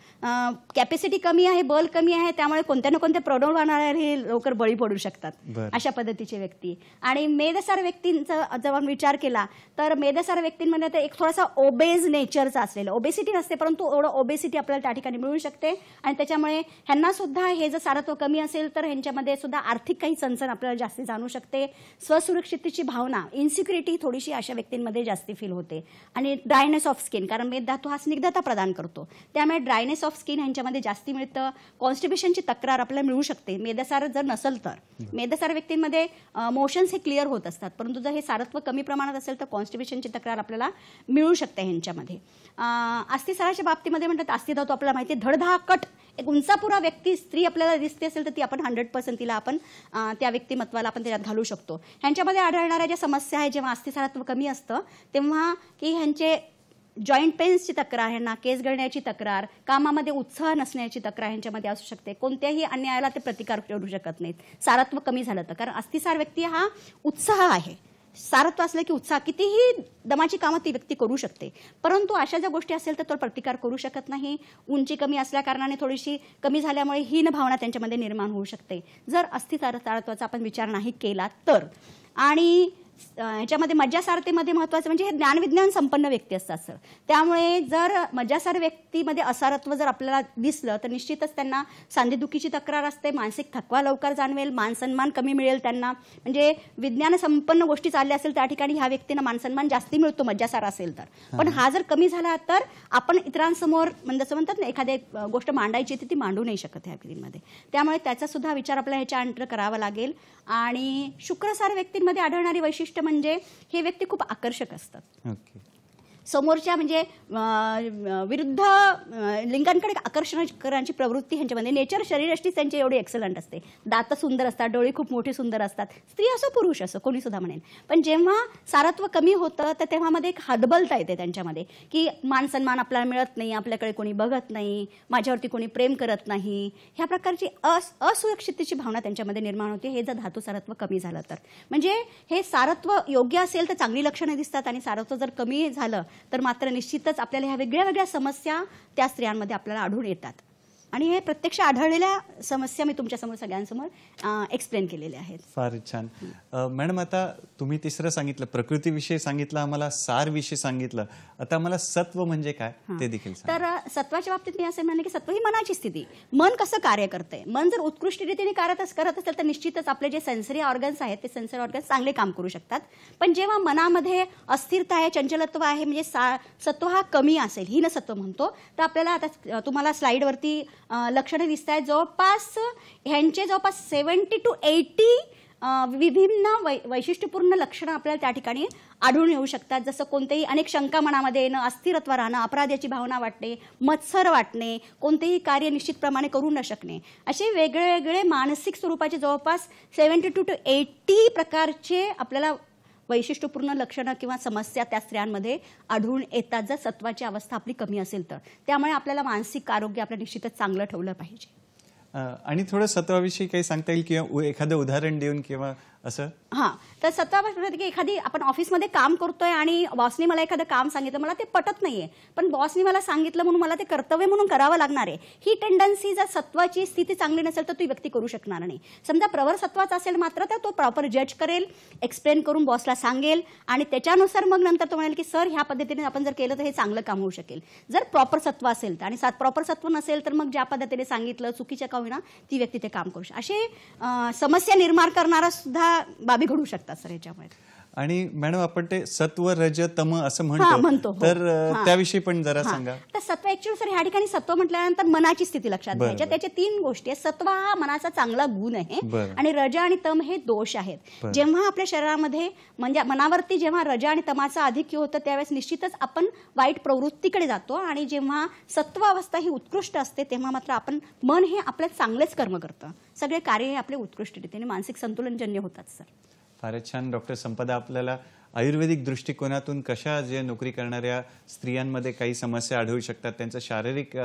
कॅपॅसिटी कमी आहे, बल कमी आहे, त्यामुळे कोणत्या ना कोणत्या प्रलोभनाला लवकर बळी पडू शकतात, अशा पद्धतीचे व्यक्ती. आणि मेदसार व्यक्तींचा जर आपण विचार केला तर मेदसार व्यक्तींमध्ये तर एक थोडासा ओबेज नेचरचा असलेला, ओबेसिटी नसते परंतु एवढं ओबेसिटी आपल्याला त्या ठिकाणी मिळू शकते आणि त्याच्यामुळे ह्यांना सुद्धा हे जर सारत्व कमी असेल तर ह्यांच्यामध्ये सुद्धा आर्थिक काही चणचण आपल्याला जास्ती जाणू शकते. स्वसुरक्षिततेची भावना, इन्सिक्युरिटी थोडीशी अशा व्यक्तींमध्ये जास्ती फील होते. आणि ड्रायनेस ऑफ स्किन, कारण मेद धातू हा स्निग्धता प्रदान करतो, त्यामुळे ड्रायनेस ऑफ स्किन ह्यांच्यामध्ये जास्ती मिळतं. कॉन्स्टिपेशनची तक्रार आपल्याला मिळू शकते मेदसार जर नसेल तर. मेदसार व्यक्तींमध्ये मोशन्स हे क्लिअर होत असतात, परंतु जर हे सारत्व कमी प्रमाणात असेल तर कॉन्स्टिपेशनची तक्रार आपल्याला मिळू शकते ह्यांच्यामध्ये. अस्थिसाराच्या बाबतीमध्ये म्हणतात अस्थिधातू आपल्याला माहिती आहे धडधाकट एक उंचापुरा व्यक्ती स्त्री आपल्याला दिसते असेल तर ती आपण 100% तिला आपण त्या व्यक्तिमत्वाला आपण त्याच्यात घालू शकतो. ह्यांच्यामध्ये आढळणाऱ्या ज्या समस्या आहे, जेव्हा अस्थिसारत्व कमी असतं तेव्हा की ह्यांचे जॉईंट पेन्सची तक्रार, ह्यांना केस गळण्याची तक्रार, कामामध्ये उत्साह नसण्याची तक्रार ह्यांच्यामध्ये असू शकते. कोणत्याही अन्यायाला ते प्रतिकार करू शकत नाहीत सारत्व कमी झालं तर, कारण अस्थिसार व्यक्ती हा उत्साह आहे. सारत्व असलं की उत्साह, कितीही दमाची कामं ती व्यक्ती करू शकते, परंतु अशा ज्या गोष्टी असेल तर तो प्रतिकार करू शकत नाही. उंची कमी असल्या कारणाने थोडीशी कमी झाल्यामुळे हीन भावना त्यांच्यामध्ये निर्माण होऊ शकते जर अस्थिसारत्वाचा आपण विचार नाही केला तर. आणि ह्याच्यामध्ये मज्जासारतेमध्ये महत्वाचं म्हणजे हे ज्ञानविज्ञान संपन्न व्यक्ती असतात सर, त्यामुळे जर मज्जासार व्यक्तीमध्ये असारत्व जर आपल्याला दिसलं तर निश्चितच त्यांना सांधेदुखीची तक्रार असते, मानसिक थकवा लवकर जाणवेल, मानसन्मान कमी मिळेल त्यांना. म्हणजे विज्ञान संपन्न गोष्टी चालल्या असेल त्या ठिकाणी ह्या व्यक्तींना मानसन्मान जास्ती मिळतो मज्जासार असेल तर. पण हा जर कमी झाला तर आपण इतरांसमोर म्हणजे असं म्हणतात ना एखादी गोष्ट मांडायची ती मांडू नाही शकत ह्या व्यक्तींमध्ये, त्यामुळे त्याचा सुद्धा विचार आपल्याला ह्याच्या अंतर करावा लागेल. आणि शुक्रसार व्यक्तींमध्ये आढळणारी वैशिष्ट्य म्हणजे हे व्यक्ती खूप आकर्षक असतात. समोरच्या म्हणजे विरुद्ध लिंगांकडे आकर्षण करण्याची प्रवृत्ती ह्यांच्यामध्ये, नेचर शरीरयष्टी त्यांची एवढी एक्सलंट असते, दात सुंदर असतात, डोळे खूप मोठे सुंदर असतात, स्त्री असो पुरुष असो कोणी सुद्धा म्हणेल. पण जेव्हा सारत्व कमी होतं तर तेव्हा मध्ये एक हतबलता येते त्यांच्यामध्ये की मान सन्मान आपल्याला मिळत नाही, आपल्याकडे कोणी बघत नाही, माझ्यावरती कोणी प्रेम करत नाही, ह्या प्रकारची असुरक्षिततेची भावना त्यांच्यामध्ये निर्माण होते हे जर धातू सारत्व कमी झालं तर. म्हणजे हे सारत्व योग्य असेल तर चांगली लक्षणं दिसतात आणि सारत्व जर कमी झालं तर मात्र निश्चितच आपल्याला ह्या वेगळ्या वेगळ्या समस्या त्या स्त्रियांमध्ये आपल्याला आढळून येतात. आणि हे प्रत्यक्ष आढळलेल्या समस्या मी तुमच्यासमोर सगळ्यांसमोर एक्सप्लेन केलेल्या आहेत. फारच छान. मॅडम, आता तुम्ही तिसरं सांगितलं, प्रकृतीविषयी सांगितलं, आम्हाला सार विषयी सांगितलं, आता मला सत्व म्हणजे काय ते देखील सांगा. तर सत्वाच्या बाबतीत मी असं म्हणेन की सत्व ही मनाची स्थिती, मन कसं कार्य करतंय. मन जर उत्कृष्ट रीतीने करत असेल तर निश्चितच आपले जे सेन्सरी ऑर्गन्स आहेत ते सेन्सरी ऑर्गन्स चांगले काम करू शकतात. पण जेव्हा मनामध्ये अस्थिरता आहे, चंचलत्व आहे, म्हणजे सत्व हा कमी असेल, ही न सत्व म्हणतो, तर आपल्याला आता तुम्हाला स्लाइडवरती लक्षणं दिसत आहेत. ह्यांचे जवळपास 70 to 80 विभिन्न वैशिष्ट्यपूर्ण लक्षणं आपल्याला त्या ठिकाणी आढळून येऊ शकतात. जसं कोणतेही अनेक शंका मनामध्ये येणं, अस्थिरत्व राहणं, अपराधाची भावना वाटणे, मत्सर वाटणे, कोणतेही कार्य निश्चितप्रमाणे करू न शकणे, असे वेगळे वेगळे मानसिक स्वरूपाचे जवळपास 72 to 80 प्रकारचे आपल्याला वैशिष्ट्यपूर्ण लक्षणं किंवा समस्या त्या स्त्रियांमध्ये आढळून येतात जर सत्वाची अवस्था आपली कमी असेल तर. त्यामुळे आपल्याला मानसिक आरोग्य आपलं निश्चितच चांगलं ठेवलं पाहिजे. आणि थोडं सत्वाविषयी काही सांगता येईल किंवा एखादं उदाहरण देऊन किंवा असं? हां, तर सत्वावस्था की एखादी आपण ऑफिसमध्ये काम करतोय आणि बॉसने मला एखादं काम सांगितलं, मला ते पटत नाहीये, पण बॉसने मला सांगितलं म्हणून मला ते कर्तव्य म्हणून करावं लागणार आहे. ही टेंडन्सी जर सत्वाची स्थिती चांगली नसेल तर ती व्यक्ती करू शकणार नाही. समजा प्रवर सत्वाचा असेल मात्र तर तो प्रॉपर जज करेल, एक्सप्लेन करून बॉसला सांगेल आणि त्याच्यानुसार मग नंतर तो म्हणेल की सर ह्या पद्धतीने आपण जर केलं तर हे चांगलं काम होऊ शकेल. जर प्रॉपर सत्व असेल तर, आणि प्रॉपर सत्व नसेल तर मग ज्या पद्धतीने सांगितलं चुकीच्या का होईना ती व्यक्ती ते काम करू शकते. असे समस्या निर्माण करणारा सुद्धा बाबी घडू शकतात सर याच्यामुळे. आणि मॅडम आपण ते सत्व रज तम असं म्हणतो, म्हणतो, हो. तर त्याविषयी पण जरा सांगा. तर सत्व ऍक्च्युअली सर ह्या ठिकाणी सत्व म्हटल्यानंतर मनाची स्थिती लक्षात घ्यायची. त्याच्या 3 गोष्टी आहेत. सत्व हा मनाचा चांगला गुण आहे आणि रज आणि तम हे दोष आहेत. जेव्हा आपल्या शरीरामध्ये म्हणजे मनावरती जेव्हा रज आणि तमाचा आधिक्य होतं त्यावेळेस निश्चितच आपण वाईट प्रवृत्तीकडे जातो आणि जेव्हा सत्व अवस्था ही उत्कृष्ट असते तेव्हा मात्र आपण मन हे आपलं चांगलेच कर्म करतं. सगळे कार्य हे आपले उत्कृष्ट रीतीने मानसिक संतुलनजन्य होतात सर. फारच छान डॉक्टर संपदा, आपल्याला आयुर्वेदिक दृष्टिकोनातून कशा जे नोकरी करणाऱ्या स्त्रियांमध्ये काही समस्या आढळू शकतात, त्यांचं शारीरिक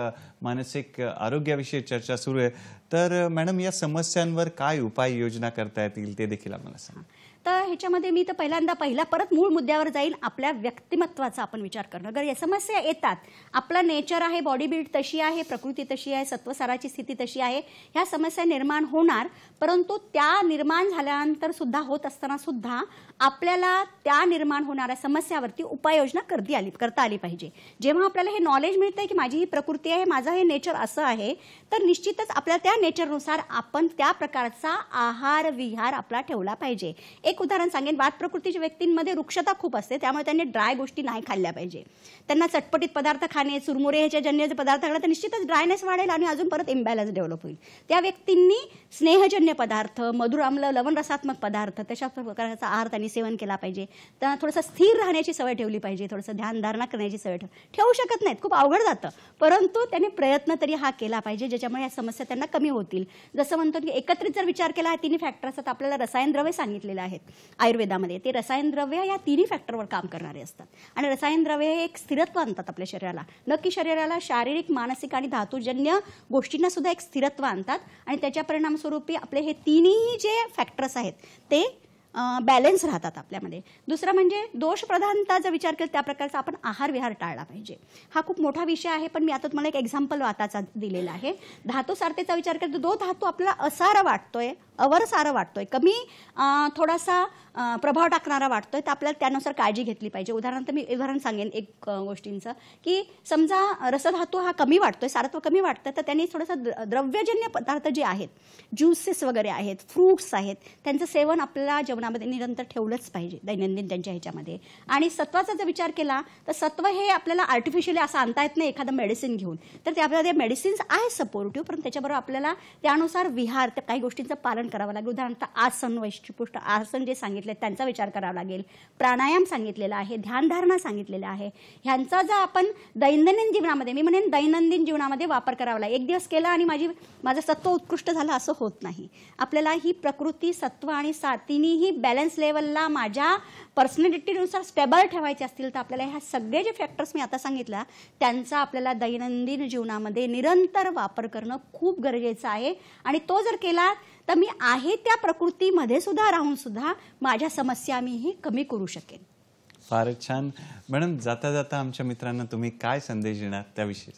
मानसिक आरोग्याविषयी चर्चा सुरू आहे. तर मॅडम या समस्यांवर काय उपाययोजना करता येतील ते देखील आम्हाला सांगा. तर ह्याच्यामध्ये मी तर पहिला परत मूळ मुद्द्यावर जाईल, आपल्या व्यक्तिमत्वाचा आपण विचार करणं. अगर या समस्या येतात, आपलं नेचर आहे, बॉडी बिल्ड तशी आहे, प्रकृती तशी आहे, सत्वसाराची स्थिती तशी आहे, ह्या समस्या निर्माण होणार. परंतु त्या निर्माण झाल्यानंतर सुद्धा होत असताना सुद्धा आपल्याला त्या निर्माण होणाऱ्या समस्यावरती उपाययोजना करता आली पाहिजे. जेव्हा आपल्याला हे नॉलेज मिळतंय की माझी ही प्रकृती आहे, माझं हे नेचर असं आहे, तर निश्चितच आपल्याला त्या नेचरनुसार आपण त्या प्रकारचा आहार विहार आपला ठेवला पाहिजे. एक उदाहरण सांगेन, वात प्रकृतीच्या व्यक्तींमध्ये वृक्षता खूप असते, त्यामुळे त्यांनी ड्राय गोष्टी नाही खाल्ल्या पाहिजे. त्यांना चटपटीत पदार्थ खाणे, चुरमुरे ह्याच्या जन्य पदार्थ खाणे तर निश्चितच ड्रायनेस वाढेल आणि अजून परत इम्बॅलन्स डेव्हलप होईल. त्या व्यक्तींनी स्नेहजन्य पदार्थ, मधुर आम्ल लवण रसात्मक पदार्थ तशा प्रकारचा आहार त्यांनी सेवन केला पाहिजे. त्यांना थोडंसं स्थिर राहण्याची सवय ठेवली पाहिजे, थोडंसं ध्यानधारणा करण्याची सवय ठेवू शकत नाहीत, खूप अवघड जातं, परंतु त्यांनी प्रयत्न तरी हा केला पाहिजे ज्याच्यामुळे या समस्या त्यांना कमी होतील. जसं म्हणतो की एकत्रित जर विचार केला, 3 फॅक्टर असतात. आपल्याला रसायन द्रव्य सांगितलेले आहेत आयुर्वेदामध्ये, ते रसायन द्रव्य या 3 फॅक्टरवर काम करणारे असतात आणि रसायन द्रव्य हे एक स्थिरत्व आणतात आपल्या शरीराला, नक्की शरीराला शारीरिक मानसिक आणि धातुजन्य गोष्टींना सुद्धा एक स्थिरत्व आणतात आणि त्याच्या परिणामस्वरूपी आपले हे 3ही जे फॅक्टर्स आहेत ते बॅलन्स राहतात आपल्यामध्ये. दुसरं म्हणजे दोषप्रधानता जर विचार केला त्या प्रकारचा आपण आहार विहार टाळला पाहिजे. हा खूप मोठा विषय आहे, पण मी आता तुम्हाला एक एक्झाम्पल वाताचा दिलेला आहे. धातू सारतेचा विचार केला तर जो धातू आपल्याला असार वाटतोय, अवरसार वाटतोय, कमी थोडासा प्रभाव टाकणारा वाटतोय, तर आपल्याला त्यानुसार काळजी घेतली पाहिजे. उदाहरणार्थ मी उदाहरण सांगेन एक गोष्टींचं की समजा रसधातू हा कमी वाटतोय, सारत्व कमी वाटतं, तर त्यांनी थोडंसं द्रव्यजन्य पदार्थ जे आहेत, ज्यूसेस वगैरे आहेत, फ्रूट्स आहेत, त्यांचं सेवन आपल्याला जेवणामध्ये निरंतर ठेवलंच पाहिजे दैनंदिन त्यांच्या ह्याच्यामध्ये. आणि सत्वाचा जर विचार केला तर सत्व हे आपल्याला आर्टिफिशियली असं आणता येत नाही एखादं मेडिसिन घेऊन, तर ते आपल्याला ते मेडिसिन्स आहे सपोर्टिव्ह, पण त्याच्याबरोबर आपल्याला त्यानुसार विहार त्या काही गोष्टींचं पालन करावं लागेल. उदाहरणार्थ आसन, वैशिष्ट्यपुष्ट आसन जे सांगितले त्यांचा विचार करावा लागेल, प्राणायाम सांगितलेला आहे, ध्यानधारणा सांगितलेला आहे. ह्यांचा जर आपण दैनंदिन जीवनामध्ये, मी म्हणेन दैनंदिन जीवनामध्ये वापर करावा लागेल. एक दिवस केला आणि माझं सत्व उत्कृष्ट झालं असं होत नाही. आपल्याला ही प्रकृती, सत्व आणि तिन्हीही बॅलन्स लेवलला माझ्या पर्सनॅलिटीनुसार स्टेबल ठेवायचे असतील तर आपल्याला ह्या सगळे जे फॅक्टर्स मी आता सांगितलं त्यांचा आपल्याला दैनंदिन जीवनामध्ये निरंतर वापर करणं खूप गरजेचं आहे. आणि तो जर केला तर मी आहे त्या प्रकृतीमध्ये सुद्धा राहून सुद्धा माझ्या समस्या मीही कमी करू शकेन. फारच छान मॅडम, जाता जाता आमच्या मित्रांना तुम्ही काय संदेश देणार त्याविषयी?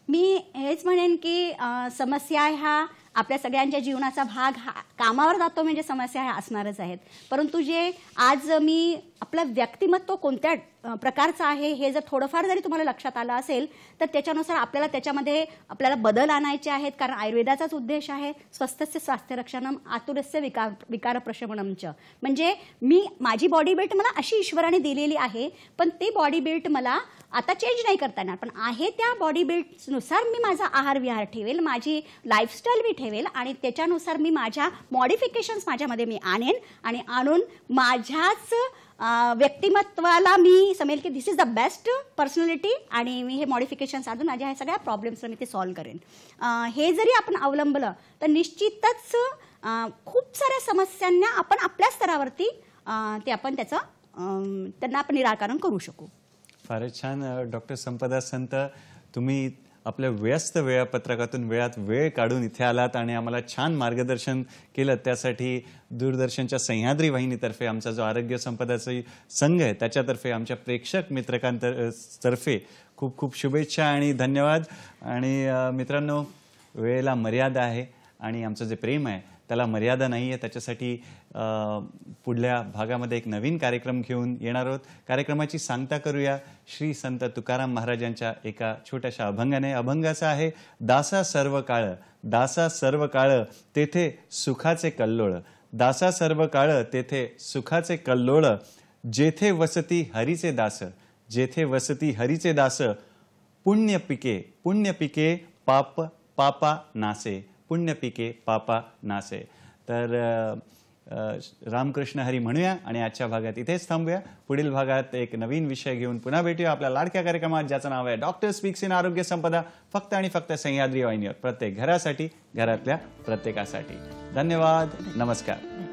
मी हेच म्हणेन की समस्या ह्या आपल्या सगळ्यांच्या जीवनाचा भाग, कामावर जातो म्हणजे समस्या ह्या असणारच आहेत, परंतु जे आज मी आपलं व्यक्तिमत्व कोणत्या प्रकारचं आहे हे जर थोडंफार जरी तुम्हाला लक्षात आलं असेल तर त्याच्यानुसार आपल्याला त्याच्यामध्ये आपल्याला बदल आणायचे आहेत. कारण आयुर्वेदाचाच उद्देश आहे स्वस्थस्य स्वास्थ्यरक्षणम आतुरस्य विकार प्रशमनमच, म्हणजे माझी बॉडी बिल्ट मला अशी ईश्वराने दिलेली आहे, पण ते बॉडी बिल्ट मला आता चेंज नाही करता येणार, पण आहे त्या बॉडी बिल्टनुसार मी माझा आहार विहार ठेवेल, माझी लाईफस्टाईल मी ठेवेल आणि त्याच्यानुसार मी माझ्या मॉडिफिकेशन्स माझ्यामध्ये मी आणेन आणि आणून माझ्याच व्यक्तिमत्वाला मी समेल की दिस इज द बेस्ट पर्सनॅलिटी आणि मी हे मॉडिफिकेशन्स आणून माझ्या ह्या सगळ्या प्रॉब्लेम्सला मी ते सॉल्व्ह करेन. हे जरी आपण अवलंबलं तर निश्चितच खूप साऱ्या समस्यांना आपण आपल्या स्तरावरती ते आपण त्यांना आपण निराकरण करू शकू. फारच छान डॉक्टर संपदा संत, तुम्ही आपल्या व्यस्त वेळापत्रकातून वेळात वेळ काढून इथे आलात आणि आम्हाला छान मार्गदर्शन केलं. त्यासाठी दूरदर्शनच्या सह्याद्री वाहिनीतर्फे, आमचा जो आरोग्य संपदाचा संघ आहे त्याच्यातर्फे, आमच्या प्रेक्षक मित्रकांतर्फे खूप खूप शुभेच्छा आणि धन्यवाद. आणि मित्रांनो, वेळेला मर्यादा आहे आणि आमचं जे प्रेम आहे त्याला मर्यादा नाही आहे. त्याच्यासाठी पुढल्या भागामध्ये एक नवीन कार्यक्रम घेऊन येणार आहोत. कार्यक्रमाची सांगता करूया श्री संत तुकाराम महाराजांच्या एका छोट्याशा अभंगाने. अभंगाचा आहे, दासा सर्व काळ, दासा सर्व काळ तेथे सुखाचे कल्लोळ, दासा सर्व काळ तेथे सुखाचे कल्लोळ, जेथे वसती हरीचे दास, जेथे वसती हरीचे दास, पुण्य पिके पापा नासे, पुण्य पिके पापा नासे. तर रामकृष्ण हरी म्हणूया आणि आजच्या भागात इथेच थांबूया. पुढील भागात एक नवीन विषय घेऊन पुन्हा भेटूया आपल्या लाडक्या कार्यक्रमात, ज्याचं नाव आहे डॉक्टर स्पीक्स इन आरोग्य संपदा, फक्त आणि फक्त सह्याद्री वाहिनीवर, प्रत्येक घरासाठी, घरातल्या प्रत्येकासाठी. धन्यवाद. नमस्कार.